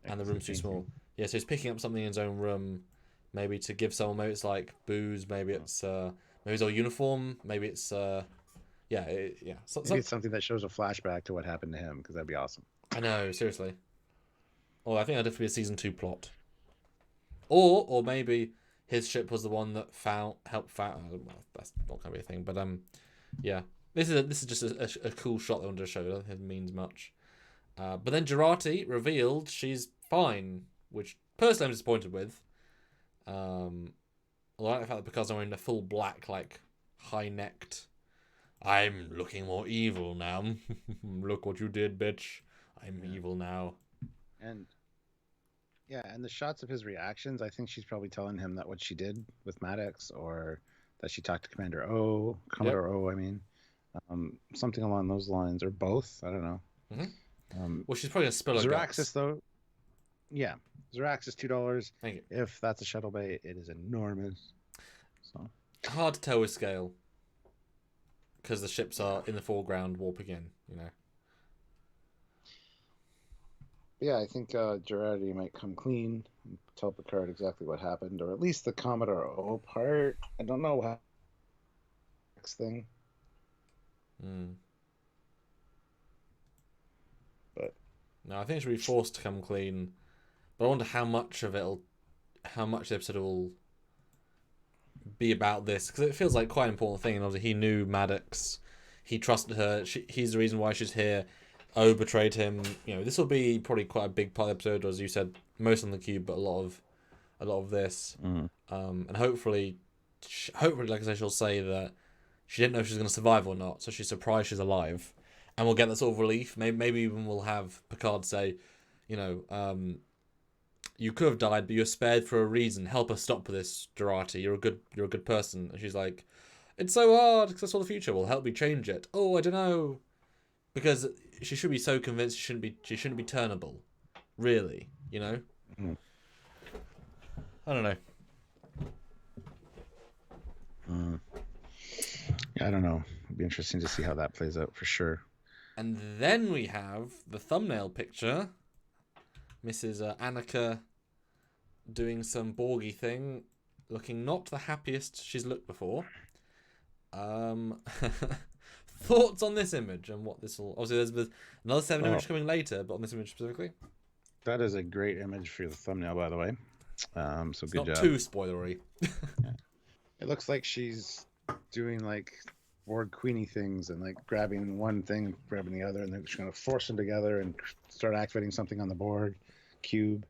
B: and the room's too small. Yeah, so he's picking up something in his own room, maybe to give someone. Maybe it's like booze. Maybe it's his old uniform. Maybe it's maybe
A: it's something that shows a flashback to what happened to him, because that'd be awesome.
B: I know, seriously. Oh, I think that'd be a season 2 plot. Or maybe his ship was the one that helped found. Well, that's not gonna be a thing, but yeah. This is just a cool shot I wanted to show. I don't think it means much. But then Jurati revealed she's fine, which personally I'm disappointed with. I like the fact that Picard's wearing a full black, like, high-necked, I'm looking more evil now. Look what you did, bitch. I'm evil now.
A: And the shots of his reactions, I think she's probably telling him that what she did with Maddox, or that she talked to Commodore O. I mean, something along those lines, or both. I don't know.
B: Well, she's probably gonna spill her guts.
A: Xeraxis though, yeah, Xeraxis $2.
B: Thank you.
A: If that's a shuttle bay, it is enormous. So
B: hard to tell with scale because the ships are in the foreground warping in. You know.
A: Yeah, I think Girardi might come clean and tell Picard exactly what happened, or at least the Commodore O part. I don't know how next thing. But
B: no, I think she'll be forced to come clean. But I wonder how much the episode will be about this, because it feels like quite an important thing. And obviously, he knew Maddox, he trusted her. He's the reason why she's here. O betrayed him. You know, this will be probably quite a big part of the episode, as you said, most on the cube, but a lot of this. And hopefully, like I said, she'll say that she didn't know if she was going to survive or not, so she's surprised she's alive, and we'll get that sort of relief. Maybe even we'll have Picard say, you know, you could have died, but you're spared for a reason. Help us stop this, Jurati. You're a good person. And she's like, it's so hard because I saw the future. Well, help me change it. Oh, I don't know, because she should be so convinced she shouldn't be turnable, really. You know. I don't know.
A: Yeah, I don't know. It'd be interesting to see how that plays out for sure.
B: And then we have the thumbnail picture. Mrs. Annika doing some Borgy thing, looking not the happiest she's looked before. Thoughts on this image and what this will... Obviously, there's another 7 image coming later, but on this image specifically.
A: That is a great image for the thumbnail, by the way. So it's good job.
B: Not too spoilery.
A: Yeah. It looks like she's doing like Borg Queenie things and like grabbing one thing, grabbing the other, and then she's going to force them together and start activating something on the Borg cube.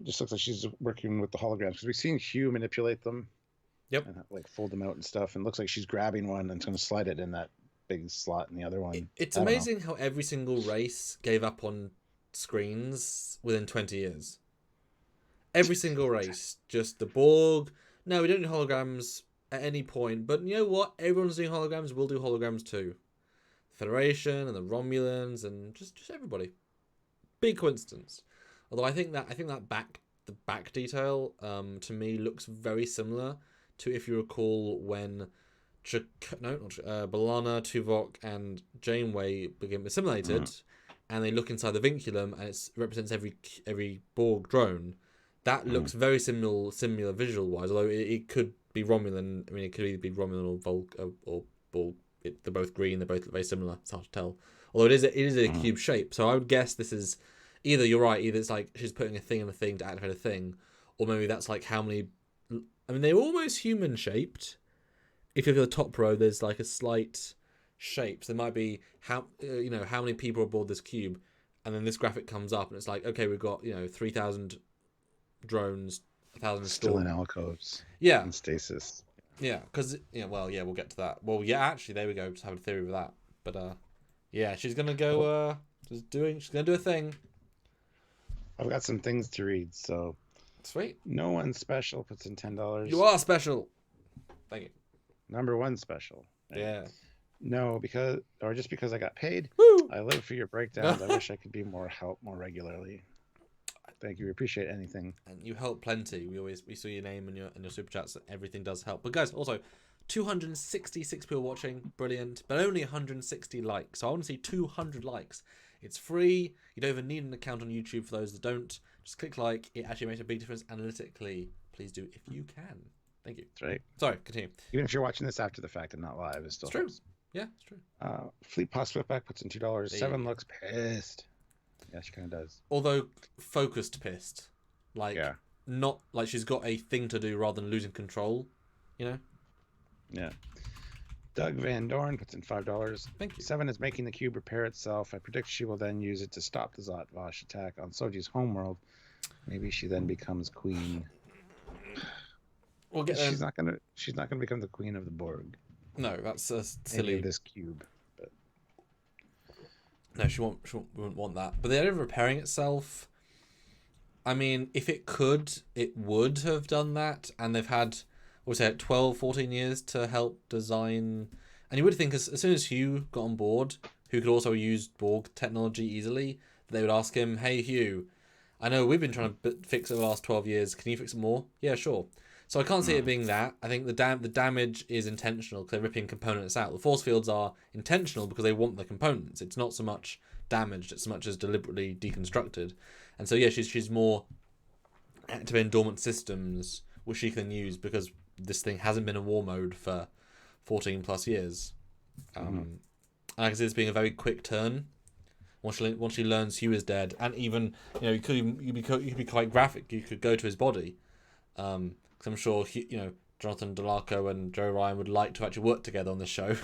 A: Just looks like she's working with the holograms, because we've seen Hugh manipulate them.
B: Yep.
A: And like fold them out and stuff, and it looks like she's grabbing one and it's going to slide it in that big slot in the other one.
B: It's amazing how every single race gave up on screens within 20 years. Every single race, just the Borg. No, we don't do holograms at any point, but you know what? Everyone's doing holograms. We'll do holograms too. Federation and the Romulans and just everybody. Big coincidence. Although I think that the back detail to me looks very similar to, if you recall, when B'Elanna, Tuvok, and Janeway became assimilated, and they look inside the vinculum, and it represents every Borg drone. That looks very similar visual-wise, although it could be Romulan. I mean, it could either be Romulan or Borg. They're both green. They're both very similar. It's hard to tell. Although it is a cube shape, so I would guess this is either, you're right, either it's like she's putting a thing in a thing to activate a thing, or maybe that's like how many. I mean, they're almost human shaped. If you look at the top row, there's like a slight shape. So there might be how many people are aboard this cube, and then this graphic comes up, and it's like, okay, we've got 3,000 drones, 1,000
A: still in alcoves.
B: Yeah,
A: in stasis.
B: Yeah, because we'll get to that. Well, yeah, actually, there we go. Just have a theory of that. But yeah, she's gonna go. She's gonna do a thing.
A: I've got some things to read, so.
B: Sweet.
A: No one special puts in $10.
B: You are special. Thank you.
A: Number one special.
B: Right? Yeah.
A: No, just because I got paid.
B: Woo!
A: I live for your breakdowns. I wish I could be more help more regularly. Thank you. We appreciate anything.
B: And you help plenty. We saw your name and your super chats. Everything does help. But guys, also 266 people watching. Brilliant. But only 160 likes. So I want to see 200 likes. It's free. You don't even need an account on YouTube for those that don't. Just click like. It actually makes a big difference analytically. Please do if you can. Thank you.
A: That's right.
B: Sorry, continue.
A: Even if you're watching this after the fact and not live, it's still
B: true. Yeah, it's true.
A: Fleet Pass Swiftback puts in $2. Seven looks pissed. Yeah, she kind of does.
B: Although focused pissed. Not like she's got a thing to do rather than losing control. Yeah.
A: Doug Van Dorn puts in $5.
B: Thank you.
A: 7 is making the cube repair itself. I predict she will then use it to stop the Zot Vash attack on Soji's homeworld. Maybe she then becomes queen.
B: We'll get
A: she's not gonna become the queen of the Borg.
B: No, that's silly.
A: Maybe this cube. But...
B: No, she wouldn't want that. But the idea of repairing itself, I mean, if it could, it would have done that. And they've had or say 12, 14 years to help design. And you would think as soon as Hugh got on board, who could also use Borg technology easily, they would ask him, "Hey Hugh, I know we've been trying to fix it the last 12 years. Can you fix it more?" Yeah, sure. So I can't see it being that. I think the damage is intentional because they're ripping components out. The force fields are intentional because they want the components. It's not so much damaged as much as deliberately deconstructed. And so yeah, she's more activating dormant systems which she can use because this thing hasn't been in war mode for 14 plus years. And I can see this being a very quick turn. Once she learns Hugh is dead, and even you could be quite graphic. You could go to his body. Because I'm sure Jonathan Delarco and Joe Ryan would like to actually work together on this show,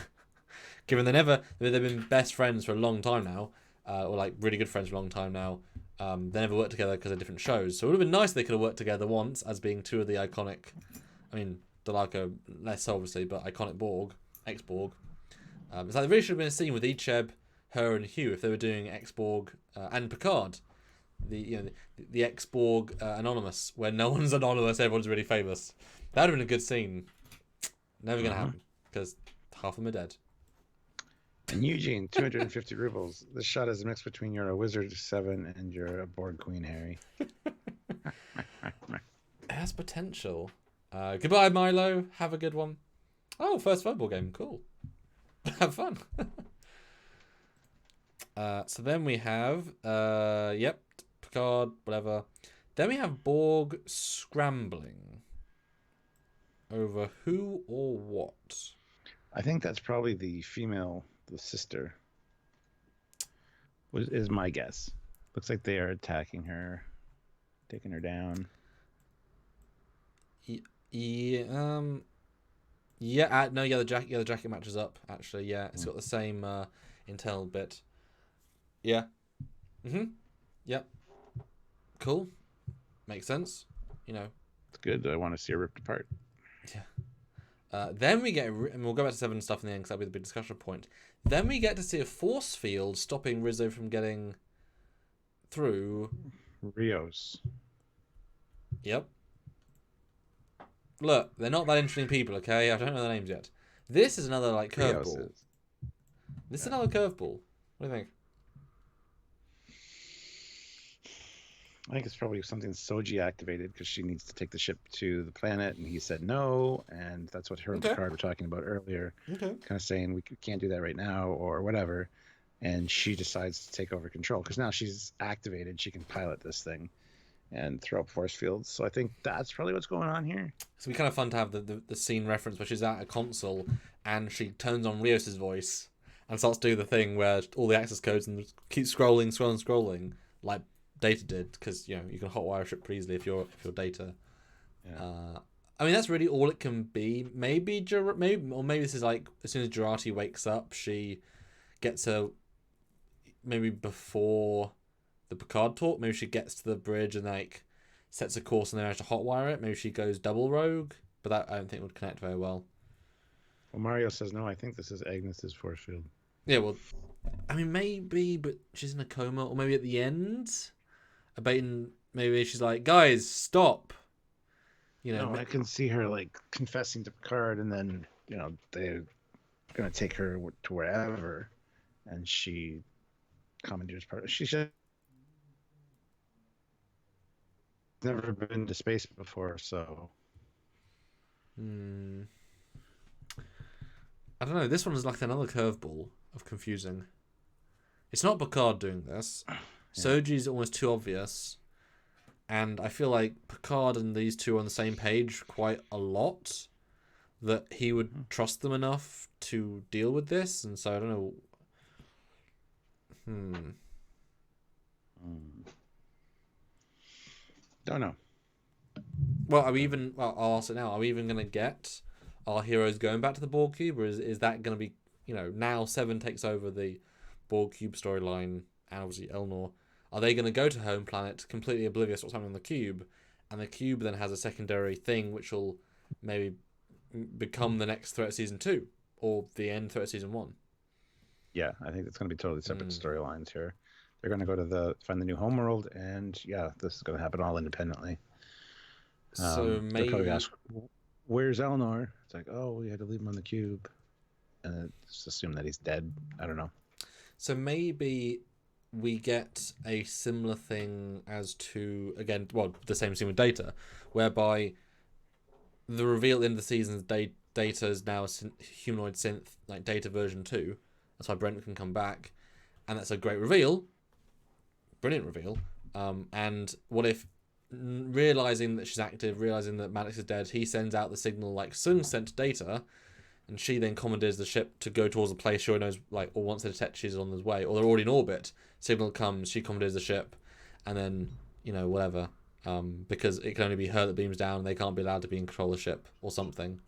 B: given they've been best friends for a long time now, or like really good friends for a long time now. They never worked together because of different shows, so it would have been nice if they could have worked together once as being two of the iconic. I mean, Delarco less obviously, but iconic Borg, ex-Borg. It's like there really should have been a scene with Icheb, her, and Hugh if they were doing ex-Borg and Picard. The ex-Borg Anonymous, where no one's anonymous, everyone's really famous. That would have been a good scene. Never going to happen, because half of them are dead.
A: And Eugene, 250 rubles. This shot is a mix between you're a Wizard 7 and you're a Borg Queen, Harry.
B: It has potential. Goodbye, Milo. Have a good one. Oh, first football game. Cool. Have fun. So then we have, Picard, whatever. Then we have Borg scrambling over who or what.
A: I think that's probably the sister, is my guess. Looks like they are attacking her, taking her down.
B: The jacket matches up, actually, yeah. It's got the same internal bit. Yeah. Yep. Cool. Makes sense.
A: It's good. I want to see her ripped apart.
B: Yeah. Then we get, and we'll go back to 7 and stuff in the end because that'll be the big discussion point. Then we get to see a force field stopping Rizzo from getting through.
A: Rios.
B: Yep. Look, they're not that interesting people, okay? I don't know their names yet. This is another, curveball. This is another curveball. What do you think?
A: I think it's probably something Soji activated because she needs to take the ship to the planet, and he said no, and that's what her and Picard were talking about earlier. Okay. Kind of saying we can't do that right now or whatever, and she decides to take over control because now she's activated. She can pilot this thing and throw up force fields. So I think that's probably what's going on here.
B: It's kind of fun to have the scene reference where she's at a console and she turns on Rios's voice and starts to do the thing where all the access codes and keeps scrolling like Data did, because you can hotwire a ship pretty easily if you're Data. Yeah. I mean, that's really all it can be. Maybe this is like as soon as Jurati wakes up, she gets her. Maybe before the Picard talk, maybe she gets to the bridge and sets a course and then manage to hotwire it. Maybe she goes double rogue, but that I don't think would connect very well.
A: Well, Mario says no. I think this is Agnes's force field.
B: Yeah, well, I mean maybe, but she's in a coma, or maybe at the end. Maybe she's like, guys, stop.
A: No, I can see her confessing to Picard, and then they're gonna take her to wherever, and she commandeers part. She's never been to space before, so.
B: I don't know. This one is like another curveball of confusing. It's not Picard doing this. Soji's almost too obvious, and I feel like Picard and these two are on the same page quite a lot, that he would trust them enough to deal with this, and so I don't know.
A: Don't know.
B: Well, I'll ask it now. Are we even going to get our heroes going back to the Borg Cube, or is that going to be, now 7 takes over the Borg Cube storyline, and obviously Elnor. Are they going to go to home planet completely oblivious to what's happening on the cube, and the cube then has a secondary thing which will maybe become the next threat of season 2 or the end threat of season 1?
A: Yeah, I think it's going to be totally separate storylines here. They're going to go to find the new homeworld, and this is going to happen all independently.
B: So maybe
A: probably ask, where's Elnor? It's like, oh, we had to leave him on the cube, and just assume that he's dead. I don't know.
B: So maybe we get a similar thing as to, again, well, the same scene with Data, whereby the reveal at the end of the season is Data is now a humanoid synth, like Data version 2. That's why Brent can come back. And that's a great reveal. Brilliant reveal. And what if, realizing that she's active, realizing that Maddox is dead, he sends out the signal like Sung sent to Data, and she then commandeers the ship to go towards a place she already knows, like, or once they detect she's on his way, or they're already in orbit. Signal comes, she commandeers the ship, and then, whatever. Because it can only be her that beams down, and they can't be allowed to be in control of the ship, or something.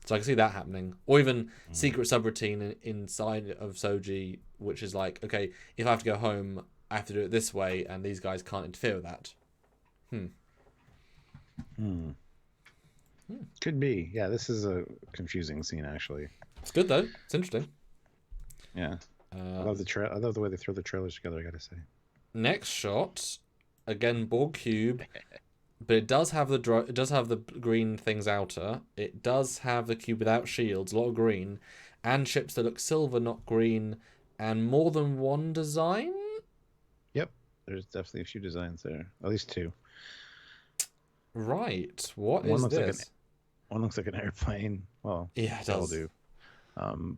B: So I can see that happening. Or even secret subroutine inside of Soji, which is like, okay, if I have to go home, I have to do it this way, and these guys can't interfere with that.
A: Could be. Yeah, this is a confusing scene, actually.
B: It's good, though. It's interesting.
A: Yeah. I love the I love the way they throw the trailers together, I gotta say.
B: Next shot, again, Borg cube, but it does have the green things outer. It does have the cube without shields, a lot of green, and ships that look silver, not green, and more than one design.
A: Yep, there's definitely a few designs there, at least two.
B: Right. What is this?
A: One looks like an airplane. Well,
B: yeah, it
A: they all
B: does.
A: do.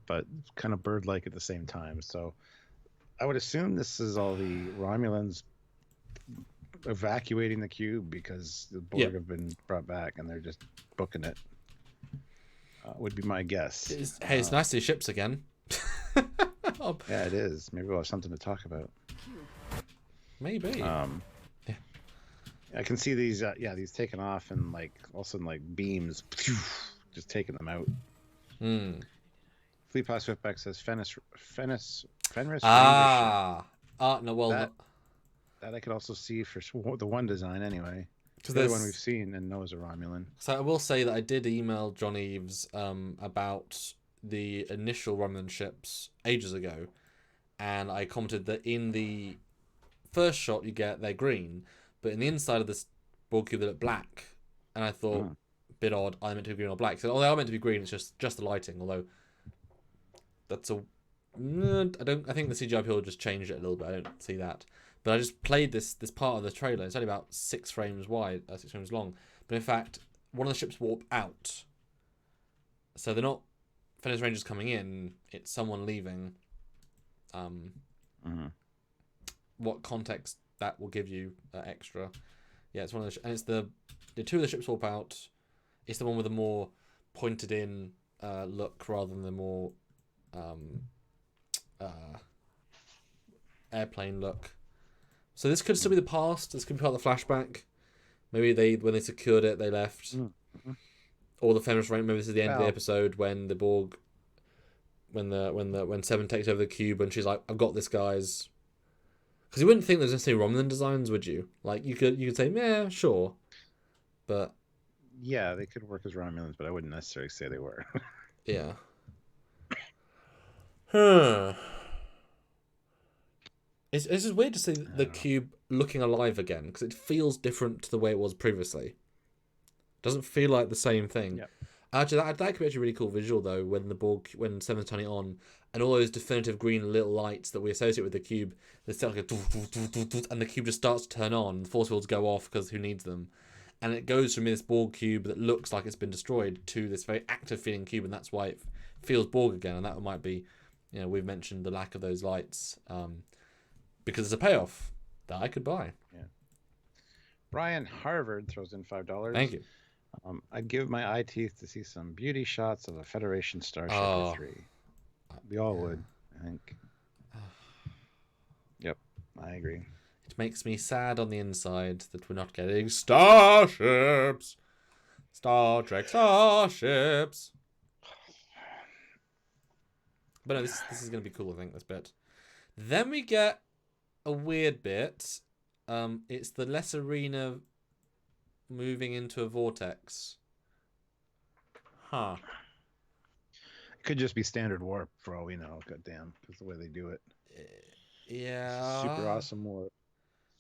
A: But kind of bird-like at the same time. So I would assume this is all the Romulans evacuating the cube because the Borg have been brought back and they're just booking it. Would be my guess.
B: It's nice to see ships again.
A: Yeah, it is. Maybe we'll have something to talk about.
B: Maybe.
A: Yeah. I can see these. These taking off and like all of a sudden like beams, just taking them out. Fleet Pass Swiftback says Fenris.
B: No, well,
A: that I could also see for the one design anyway.
B: Because
A: the one we've seen and knows a Romulan.
B: So I will say that I did email John Eves about the initial Romulan ships ages ago, and I commented that in the first shot you get they're green, but in the inside of this Borg cube they look black, and I thought, bit odd. Are they meant to be green or black? So they are meant to be green. It's just the lighting. Although that's I think the CGI people just changed it a little bit. I don't see that. But I just played this part of the trailer. It's only about 6 frames wide, 6 frames long. But in fact, one of the ships warp out. So they're not Fenris Rangers coming in. It's someone leaving. What context that will give you extra? Yeah, it's one of the and it's the 2 of the ships warp out. It's the one with the more pointed in look rather than the more airplane look. So this could still be the past. This could be part of the flashback. Maybe when they secured it, they left. Or the Fenris Rank. Maybe this is the end of the episode when the Borg, when Seven takes over the cube and she's like, "I've got this, guys." Because you wouldn't think there's necessarily Romulan designs, would you? Like you could say, "Yeah, sure," but
A: yeah, they could work as Romulans, but I wouldn't necessarily say they were.
B: Yeah. It's just weird to see the cube looking alive again because it feels different to the way it was previously. Doesn't feel like the same thing.
A: Yep.
B: Actually, that could be actually a really cool visual though when Seven's turning it on and all those definitive green little lights that we associate with the cube, they start like and the cube just starts to turn on. The force fields go off because who needs them, and it goes from this Borg cube that looks like it's been destroyed to this very active feeling cube, and that's why it feels Borg again. And that might be, we've mentioned the lack of those lights. Because it's a payoff that I could buy. Yeah.
A: Brian Harvard throws in $5.
B: Thank you.
A: I'd give my eye teeth to see some beauty shots of a Federation starship or 3. We all would, I think. Yep, I agree.
B: It makes me sad on the inside that we're not getting starships. Star Trek starships. But no, this is going to be cool, I think, this bit. Then we get a weird bit. It's the Les Arena moving into a vortex. Huh.
A: It could just be standard warp for all we know. Goddamn, that's the way they do it.
B: Yeah.
A: Super awesome warp.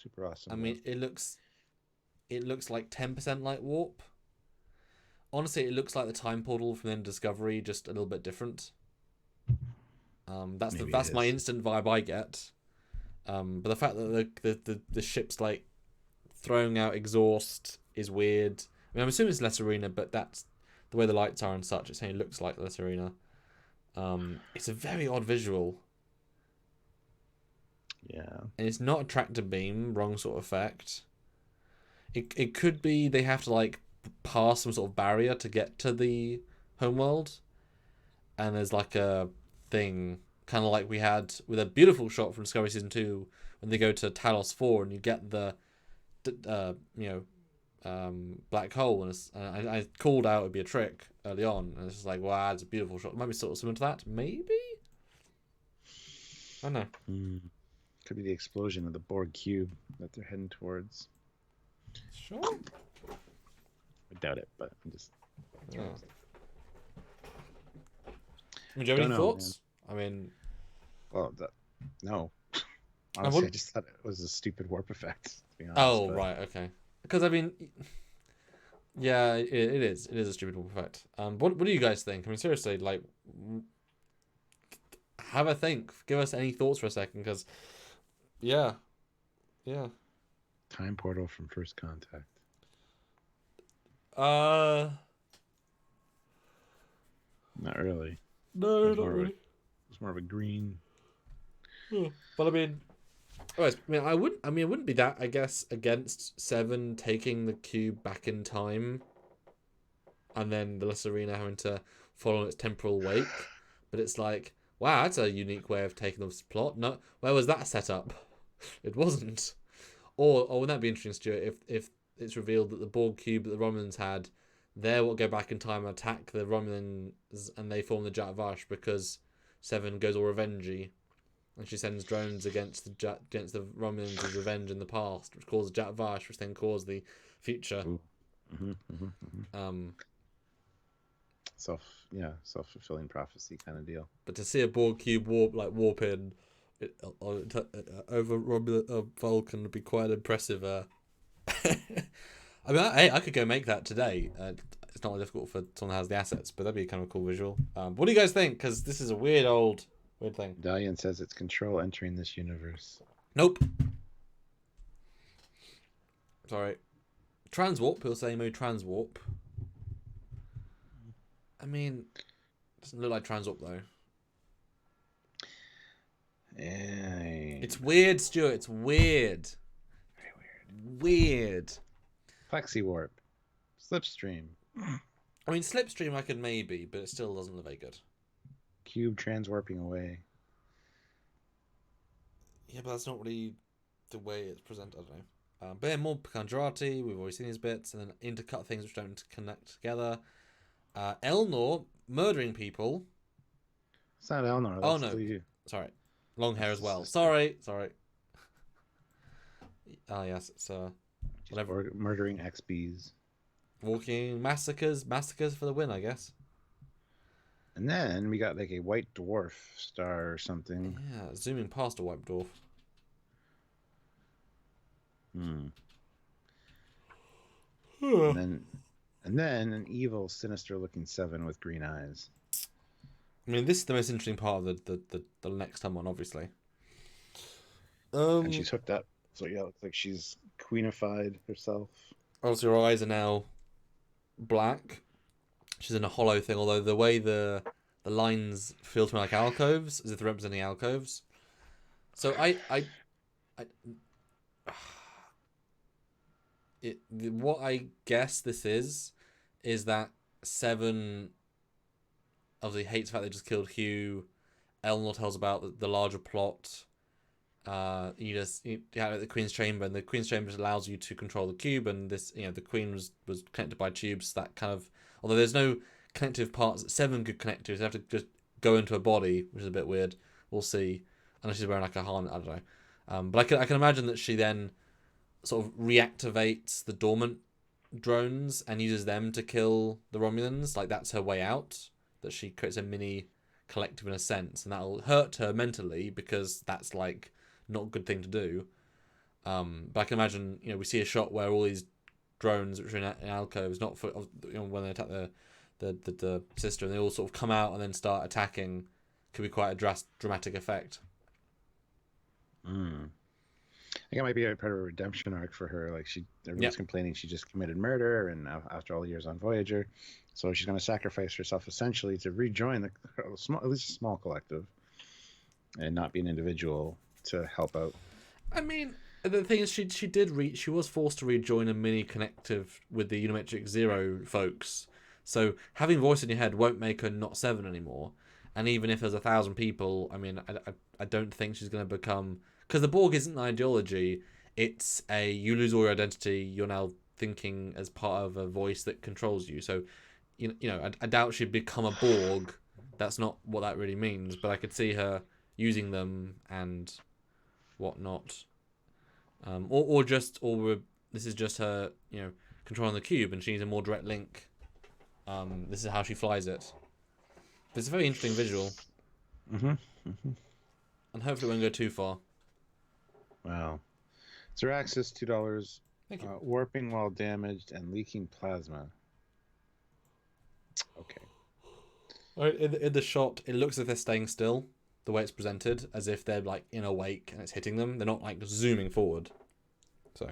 A: Super awesome.
B: I mean, it looks like 10% light warp. honestly, it looks like the time portal from the end of Discovery, just a little bit different. That's my instant vibe I get. But the fact that the ship's like throwing out exhaust is weird. I mean, I'm assuming it's less arena, but that's the way the lights are and such. It saying it looks like less arena. It's a very odd visual.
A: Yeah.
B: And it's not a tractor beam, wrong sort of effect. It could be they have to like pass some sort of barrier to get to the homeworld, and there's like a thing kind of like we had with a beautiful shot from Discovery Season 2 when they go to Talos 4 and you get the black hole, and I called out it'd be a trick early on, and it's just like, wow, it's a beautiful shot. It might be sort of similar to that, maybe. I don't know.
A: Could be the explosion of the Borg cube that they're heading towards.
B: Sure.
A: I doubt it, but I'm just.
B: Yeah. Do you have any thoughts? Man. I mean,
A: well, no. Honestly, I just thought it was a stupid warp effect. To be honest,
B: oh, right, okay. Because I mean, yeah, it is. It is a stupid warp effect. What do you guys think? I mean, seriously, like, have a think. Give us any thoughts for a second, because, yeah.
A: Time portal from First Contact.
B: Not
A: really.
B: No, not really.
A: It's more of a green.
B: But I mean, I wouldn't be that, I guess, against Seven taking the cube back in time, and then the Lesser Arena having to follow its temporal wake. But it's like, wow, that's a unique way of taking this plot. No, where was that set up? It wasn't. Or wouldn't that be interesting, Stuart, if it's revealed that the Borg cube that the Romulans had, they will go back in time and attack the Romulans, and they form the Jet Vash because Seven goes all revengey, and she sends drones against the Romulans as revenge in the past, which causes Jet Vash, which then causes the future.
A: Self-fulfilling prophecy kind of deal.
B: But to see a Borg cube warp in over Vulcan would be quite impressive. I mean, I could go make that today. It's not difficult for someone that has the assets, but that'd be kind of a cool visual. What do you guys think? Because this is a weird thing.
A: Dalian says it's Control entering this universe.
B: Nope. Sorry. Transwarp. People say maybe transwarp. I mean, doesn't look like transwarp though.
A: Yeah.
B: It's weird, Stuart. It's weird.
A: Very weird.
B: Weird.
A: Plexi warp. Slipstream.
B: I mean, slipstream I could maybe, but it still doesn't look very good.
A: Cube transwarping away.
B: Yeah, but that's not really the way it's presented. I don't know. But yeah, more Picandrati. We've already seen these bits, and then intercut things which don't connect together. Elnor murdering people.
A: It's not Elnor.
B: Oh no, sorry, long hair as well. Sorry. Oh yes, it's
A: whatever. Murdering XBs.
B: Walking massacres for the win, I guess.
A: And then we got like a white dwarf star or something.
B: Yeah, zooming past a white dwarf.
A: And then an evil, sinister-looking Seven with green eyes.
B: I mean, this is the most interesting part of the next time on, obviously.
A: And she's hooked up, so yeah, it looks like she's queenified herself.
B: Obviously, her eyes are now black. She's in a hollow thing, although the way the lines feel to me like alcoves, as if they're representing alcoves. So what I guess this is that Seven obviously hates the fact they just killed Hugh. Elnor tells about the larger plot. You have the Queen's Chamber, and the Queen's Chamber allows you to control the cube, and this, the Queen was connected by tubes. That kind of, although there's no connective parts that Seven could connect to, so they have to just go into a body, which is a bit weird. We'll see. Unless she's wearing like a harness, I don't know. But I can imagine that she then sort of reactivates the dormant drones and uses them to kill the Romulans. Like, that's her way out. That she creates a mini collective in a sense, and that'll hurt her mentally because that's like not a good thing to do. But I can imagine, we see a shot where all these drones which are in alcoves, not for when they attack the sister, and they all sort of come out and then start attacking, could be quite a dramatic effect.
A: I think it might be a part of a redemption arc for her. Like everyone's complaining she just committed murder, and after all the years on Voyager, so she's going to sacrifice herself essentially to rejoin at least a small collective, and not be an individual to help out.
B: I mean, the thing is, she was forced to rejoin a mini connective with the Unimetric Zero folks. So having voice in your head won't make her not Seven anymore. And even if there's 1,000 people, I mean, I don't think she's going to become, because the Borg isn't an ideology. It's you lose all your identity. You're now thinking as part of a voice that controls you. So, I doubt she'd become a Borg. That's not what that really means. But I could see her using them and whatnot. Or this is just her, controlling the cube, and she needs a more direct link. This is how she flies it. But it's a very interesting visual. And hopefully it won't go too far.
A: Wow. Zeraxis, $2.
B: Thank you.
A: Warping while damaged and leaking plasma. Okay.
B: In the shot, it looks as if they're staying still, the way it's presented, as if they're like in a wake and it's hitting them. They're not like zooming forward. So.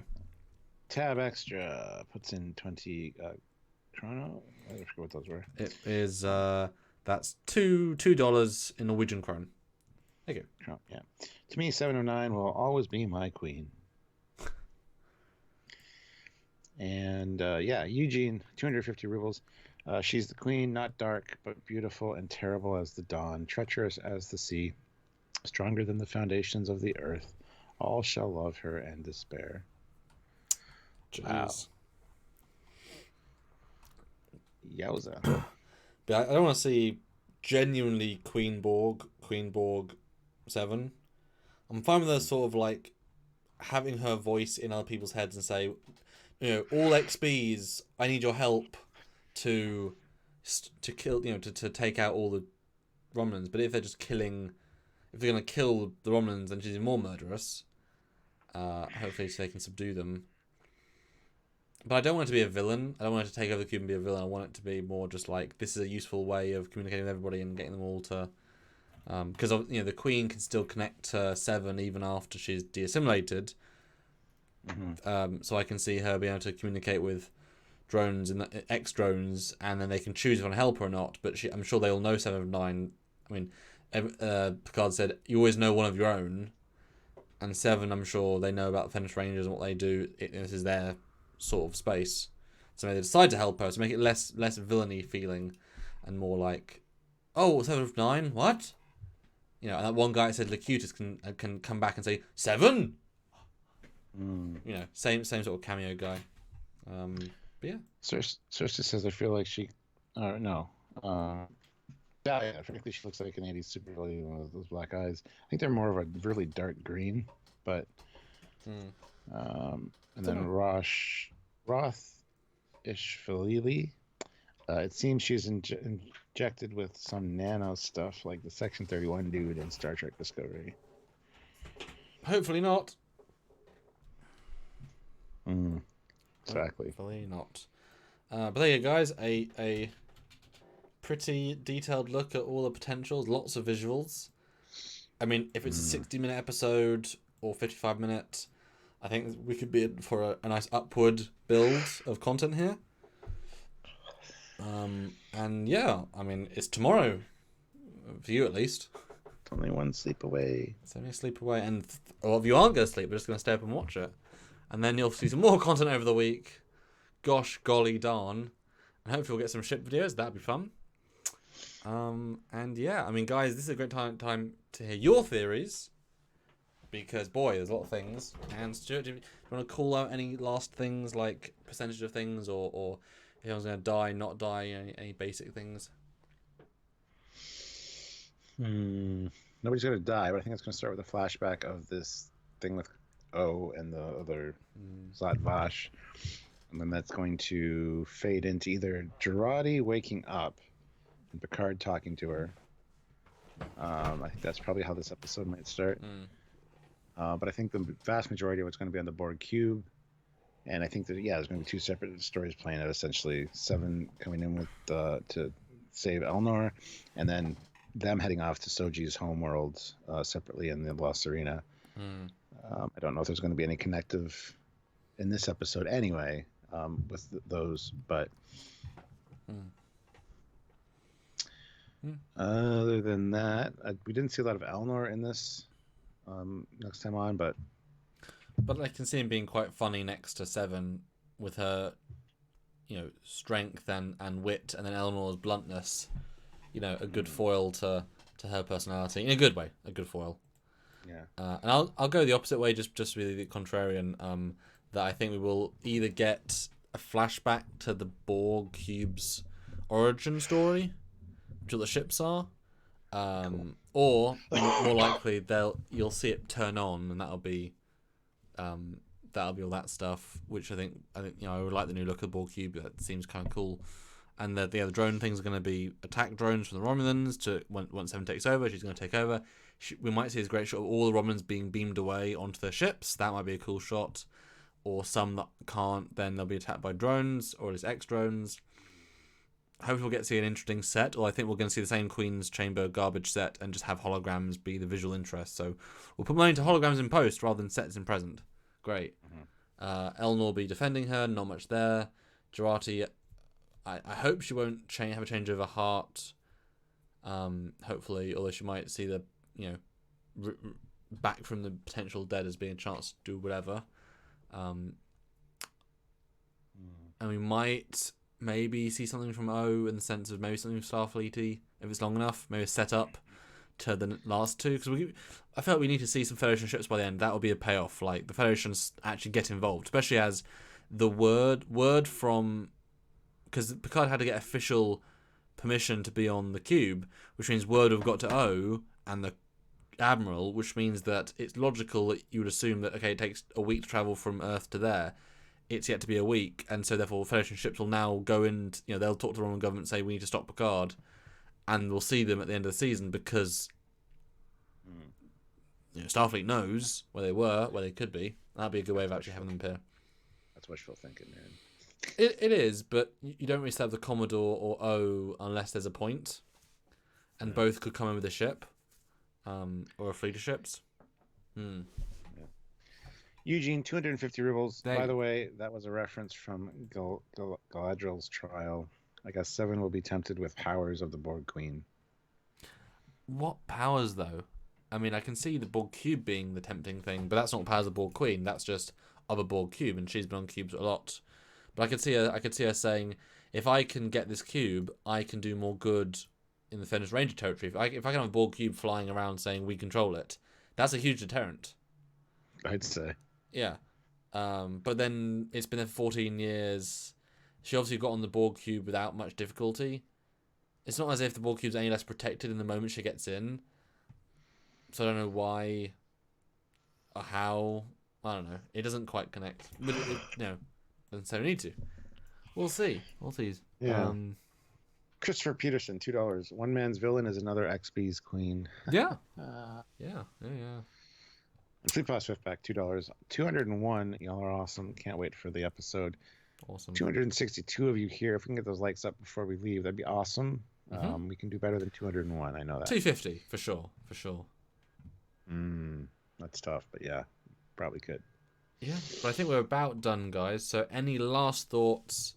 A: Tab Extra puts in 20 chrono. I forget what those were.
B: It is that's $2 in Norwegian krone. Thank you.
A: Yeah. To me, 709 will always be my queen. And Eugene, 250 rubles. She's the queen, not dark, but beautiful and terrible as the dawn, treacherous as the sea, stronger than the foundations of the earth. All shall love her and despair.
B: Jeez.
A: Wow. Yowza.
B: But I don't want to see genuinely Queen Borg 7. I'm fine with her sort of like having her voice in other people's heads and say, all XBs, I need your help to kill, to take out all the Romulans. But if they're just killing, if they're going to kill the Romulans, then she's even more murderous. Hopefully so they can subdue them. But I don't want it to be a villain. I don't want it to take over the cube and be a villain. I want it to be more just like, this is a useful way of communicating with everybody and getting them all to... Because, the Queen can still connect to Seven even after she's de-assimilated. So I can see her being able to communicate with drones and X-drones, and then they can choose if they want to help her or not. But I'm sure they all know 7 of 9. I mean, Picard said, you always know one of your own. And 7, I'm sure they know about Fenris Rangers and what they do. This is their sort of space. So they decide to help her to make it less villainy feeling and more like, 7 of 9, what? And that one guy that said Locutus can come back and say 7. Same sort of cameo guy. But yeah.
A: Cersei says I feel like she, no. Frankly, she looks like an 80s supervillain with those black eyes. I think they're more of a really dark green, but. And then Roth Ishfalili. It seems she's injected with some nano stuff like the Section 31 dude in Star Trek Discovery.
B: Hopefully not.
A: Exactly.
B: Hopefully not. But there you go, guys. A pretty detailed look at all the potentials. Lots of visuals. I mean, if it's a 60-minute episode or 55-minute, I think we could be in for a nice upward build of content here. And yeah, I mean, it's tomorrow, for you at least.
A: It's only one sleep away.
B: It's only a sleep away, and a lot of you aren't going to sleep, we're just going to stay up and watch it. And then you'll see some more content over the week. Gosh, golly darn. And hopefully we'll get some ship videos, that'd be fun. And yeah, I mean, guys, this is a great time to hear your theories. Because, boy, there's a lot of things. And Stuart, do you want to call out any last things, like percentage of things, or if anyone's going to die, not die, any basic things?
A: Nobody's going to die, but I think it's going to start with a flashback of this thing with O and the other Zlat Vash. And then that's going to fade into either Girardi waking up and Picard talking to her. I think that's probably how this episode might start. But I think the vast majority of it's going to be on the Borg cube, And I think that there's going to be two separate stories playing out. Essentially, Seven coming in with to save Elnor, and then them heading off to Soji's homeworld separately in the Lost Arena. I don't know if there's going to be any connective in this episode anyway with those, but other than that, we didn't see a lot of Elnor in this next time on, but
B: I can see him being quite funny next to Seven with her, strength and wit, and then Elnor's bluntness. A good foil to her personality in a good way, a good foil.
A: Yeah.
B: And I'll go the opposite way, just really the contrarian. That I think we will either get a flashback to the Borg cube's origin story, which all the ships are,
A: Cool.
B: or more likely you'll see it turn on, and that'll be all that stuff. Which I think I would like the new look of the Borg cube. That seems kind of cool. And the drone things are going to be attack drones from the Romulans. Once Seven takes over, she's going to take over. We might see this great shot of all the Romulans being beamed away onto their ships. That might be a cool shot. Or some that can't, then they'll be attacked by drones, or at least X-drones. Hopefully we'll get to see an interesting set, or I think we're going to see the same Queen's Chamber garbage set and just have holograms be the visual interest. So we'll put money into holograms in post rather than sets in present. Great. Elnor will be defending her, not much there. Jurati, I hope she won't have a change of a heart. Hopefully, although she might see the back from the potential dead as being a chance to do whatever. And we might maybe see something from O in the sense of maybe something from Starfleet-y if it's long enough. Maybe a set up to the last two, because I felt we need to see some Federation ships by the end. That will be a payoff. Like the Federations actually get involved, especially as the word from, because Picard had to get official permission to be on the cube, which means word have got to O and the Admiral, which means that it's logical that you would assume that it takes a week to travel from Earth to there. It's yet to be a week, and so therefore Federation ships will now go in. They'll talk to the Roman government, and say we need to stop Picard, and we'll see them at the end of the season because Starfleet knows where they were, where they could be. That'd be a good way of actually having them appear.
A: That's wishful thinking, man.
B: It is, but you don't really have the Commodore or O unless there's a point, and both could come in with a ship. Or a fleet of ships. Yeah.
A: Eugene, 250 rubles.
B: Thank
A: By the way, that was a reference from Galadriel's trial. I guess Seven will be tempted with powers of the Borg Queen.
B: What powers, though? I mean, I can see the Borg cube being the tempting thing, but that's not powers of the Borg Queen. That's just of a Borg cube, and she's been on cubes a lot. But I could see her saying, if I can get this cube, I can do more good in the Fenris Ranger territory. If I can have a Borg cube flying around saying we control it, that's a huge deterrent.
A: I'd say.
B: Yeah. But then it's been there for 14 years. She obviously got on the Borg cube without much difficulty. It's not as if the Borg cube's any less protected in the moment she gets in. So I don't know why or how. I don't know. It doesn't quite connect. But doesn't necessarily need to. We'll see.
A: Yeah. Christopher Peterson, $2. One man's villain is another XB's queen.
B: Yeah. Yeah.
A: And Fleet Pass Fifth back, $2. 201. Y'all are awesome. Can't wait for the episode.
B: Awesome.
A: 262 of you here. If we can get those likes up before we leave, that'd be awesome. We can do better than 201. I know that.
B: 250 for sure.
A: That's tough, but yeah, probably could.
B: Yeah, but I think we're about done, guys. So any last thoughts?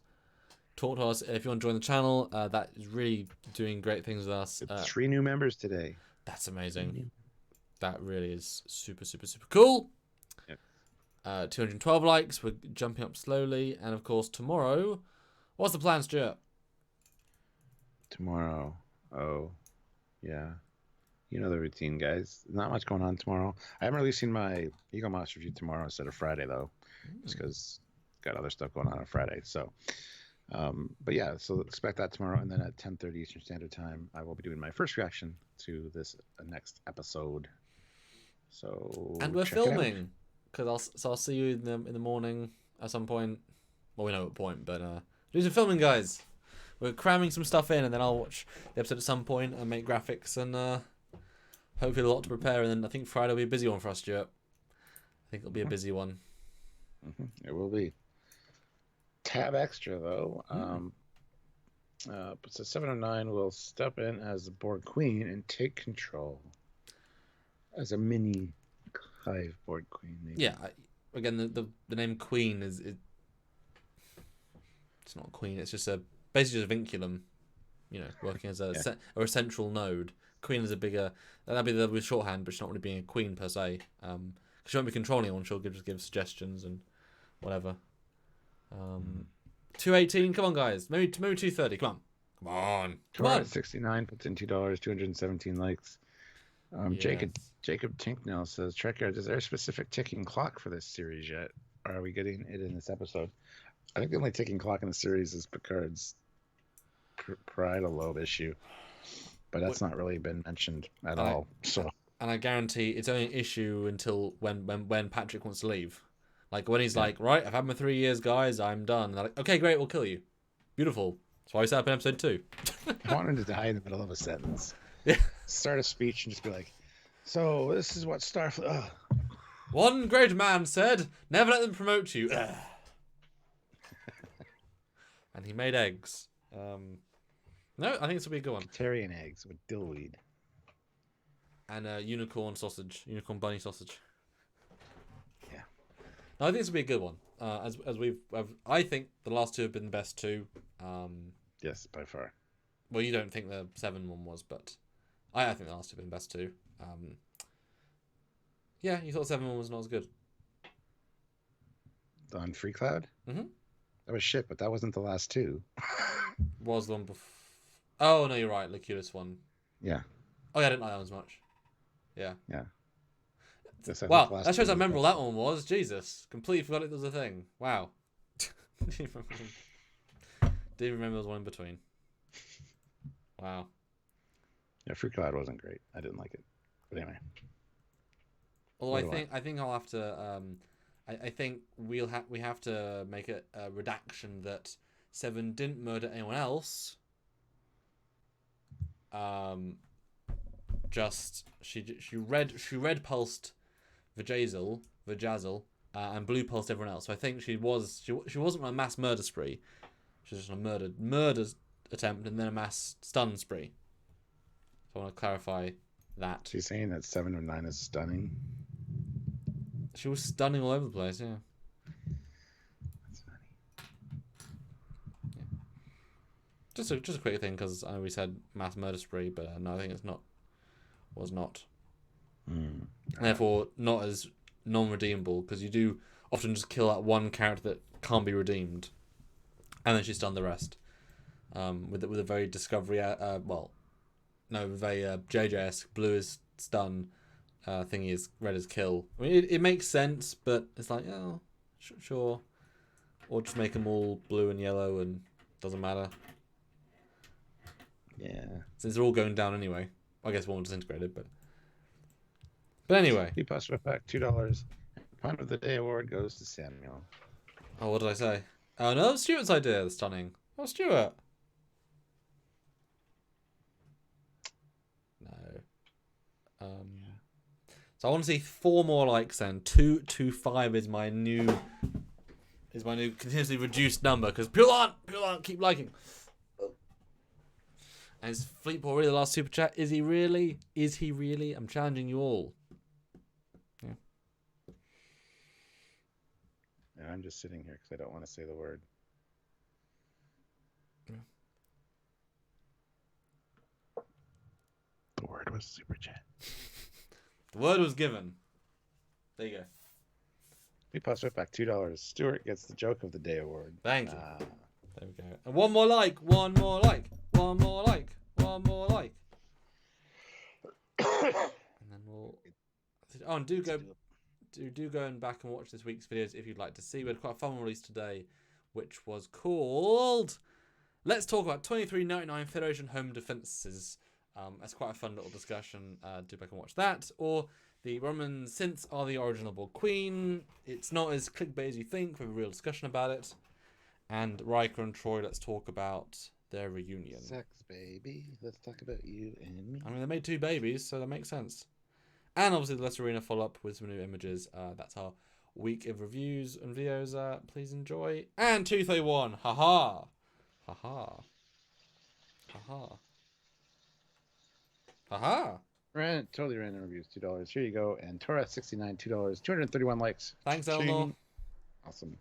B: Talk to us if you want to join the channel. That is really doing great things with us.
A: 3 new members today.
B: That's amazing. That really is super, super, super cool. Yep. 212 likes. We're jumping up slowly. And of course, tomorrow, what's the plan, Stuart?
A: Tomorrow. Oh, yeah. You know the routine, guys. Not much going on tomorrow. I am releasing my Eagle Mouse review tomorrow instead of Friday, though. Just because got other stuff going on Friday. So, but yeah, so expect that tomorrow. And then at 10:30 Eastern Standard Time, I will be doing my first reaction to this next episode. So
B: and we're filming because I'll see you in the morning at some point. Well, we know what point, but do some filming, guys. We're cramming some stuff in, and then I'll watch the episode at some point and make graphics and hopefully a lot to prepare. And then I think Friday will be a busy one for us, Stuart. I think it'll be a busy one.
A: It will be. tab extra though.
B: Mm.
A: So 709 will step in as the board queen and take control as a mini hive board queen. Maybe.
B: Yeah. Again, the name queen is it's not queen. It's just basically just a vinculum. Working as a
A: Yeah.
B: or a central node. Queen is a bigger. That'd be the shorthand, but she's not really being a queen per se. Because she won't be controlling anyone. She'll just give suggestions and whatever. 218. Come on, guys. Maybe 230. Come on. Come on.
A: 69 puts in $2. 217 likes.
B: Yes.
A: Jacob Tinknell says, Trekyards, is there a specific ticking clock for this series yet? Or are we getting it in this episode? I think the only ticking clock in the series is Picard's parietal lobe issue, but that's not really been mentioned at all. So,
B: and I guarantee it's only an issue until when Patrick wants to leave. Like when he's like, right, I've had my 3 years, guys, I'm done. And they're like, okay, great, we'll kill you. Beautiful. That's why we set up in episode 2.
A: I want him to die in the middle of a sentence.
B: Yeah.
A: Start a speech and just be like, so this is what Starfleet.
B: One great man said, never let them promote you. And he made eggs. No, I think this will be a good one.
A: Vegetarian eggs with dillweed.
B: And unicorn bunny sausage.
A: Yeah.
B: No, I think this will be a good one. I think the last 2 have been the best 2.
A: Yes, by far.
B: Well, you don't think the 7 one was, but I think the last 2 have been the best 2. Yeah, you thought 7 one was not as good.
A: On Free Cloud?
B: Mm-hmm.
A: That was shit, but that wasn't the last 2.
B: Was the one before? Oh no, you're right. Liculus one.
A: Yeah.
B: Oh yeah, I didn't like that one as much. Yeah.
A: Yeah.
B: Wow, that shows how memorable that one was. Jesus, completely forgot it was a thing. Wow. Didn't remember there was one in between. Wow.
A: Yeah, Free Cloud wasn't great. I didn't like it. But anyway.
B: Although I think I'll have to. I think we have to make a redaction that 7 didn't murder anyone else. Just she red pulsed Vajazzle, and blue pulsed everyone else. So I think she wasn't on a mass murder spree. She was just on a murder attempt and then a mass stun spree. So I want to clarify that.
A: So you're saying that 7 or 9 is stunning?
B: She was stunning all over the place, yeah.
A: That's funny.
B: Yeah. Just a quick thing, because I know we said mass murder spree, but no, I think was not. Therefore, not as non-redeemable, because you do often just kill that one character that can't be redeemed, and then she stunned the rest. With a very Discovery, very JJ-esque blue is stun. Thingy is red as kill. I mean, it makes sense, but it's like, oh, sure. Or just make them all blue and yellow and doesn't matter.
A: Yeah.
B: Since they're all going down anyway. I guess one was disintegrated, but anyway.
A: He passed it back $2. Prime of the Day award goes to Samuel.
B: Oh, what did I say? Oh no, Stuart's idea. The stunning. Oh, Stuart. No. So I want to see 4 more likes then. 225 is my new continuously reduced number, because people aren't keep liking. And is Fleetball really the last super chat? Is he really? Is he really? I'm challenging you all. Yeah.
A: Yeah, I'm just sitting here because I don't want to say the word.
B: Yeah.
A: The word was super chat.
B: The word was given. There you go.
A: We passed right back $2. Stuart gets the Joke of the Day award.
B: Thank you. There we go. And one more like. One more like. One more like. One more like. And then we'll. Oh, and do go and back and watch this week's videos if you'd like to see. We had quite a fun release today, which was called Let's Talk About 2399 Federation Home Defenses. That's quite a fun little discussion. Do back and watch that. Or the Roman synths are the origin of Borg Queen. It's not as clickbait as you think. We have a real discussion about it. And Riker and Troy, let's talk about their reunion.
A: Sex, baby. Let's talk about you and me.
B: I mean, they made 2 babies, so that makes sense. And obviously the Lesser Arena follow-up with some new images. That's our week of reviews and videos. Please enjoy. And 231. Haha. Haha. Haha. Haha.
A: Totally random reviews, $2. Here you go. And Torah69, $2, 231 likes.
B: Thanks,
A: Ching.
B: Elnor.
A: Awesome.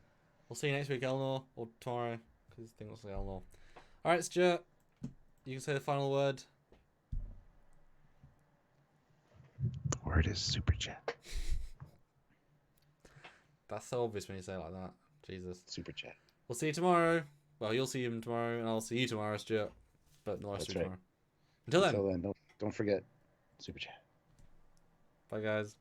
B: We'll see you next week, Elnor, or tomorrow, because I think we'll say Elnor. All right, Stuart, you can say the final word.
A: The word is super chat.
B: That's so obvious when you say it like that. Jesus.
A: Super chat.
B: We'll see you tomorrow. Well, you'll see him tomorrow, and I'll see you tomorrow, Stuart. But not
A: That's
B: tomorrow.
A: right.
B: Until then.
A: Don't forget super chat.
B: Bye, guys.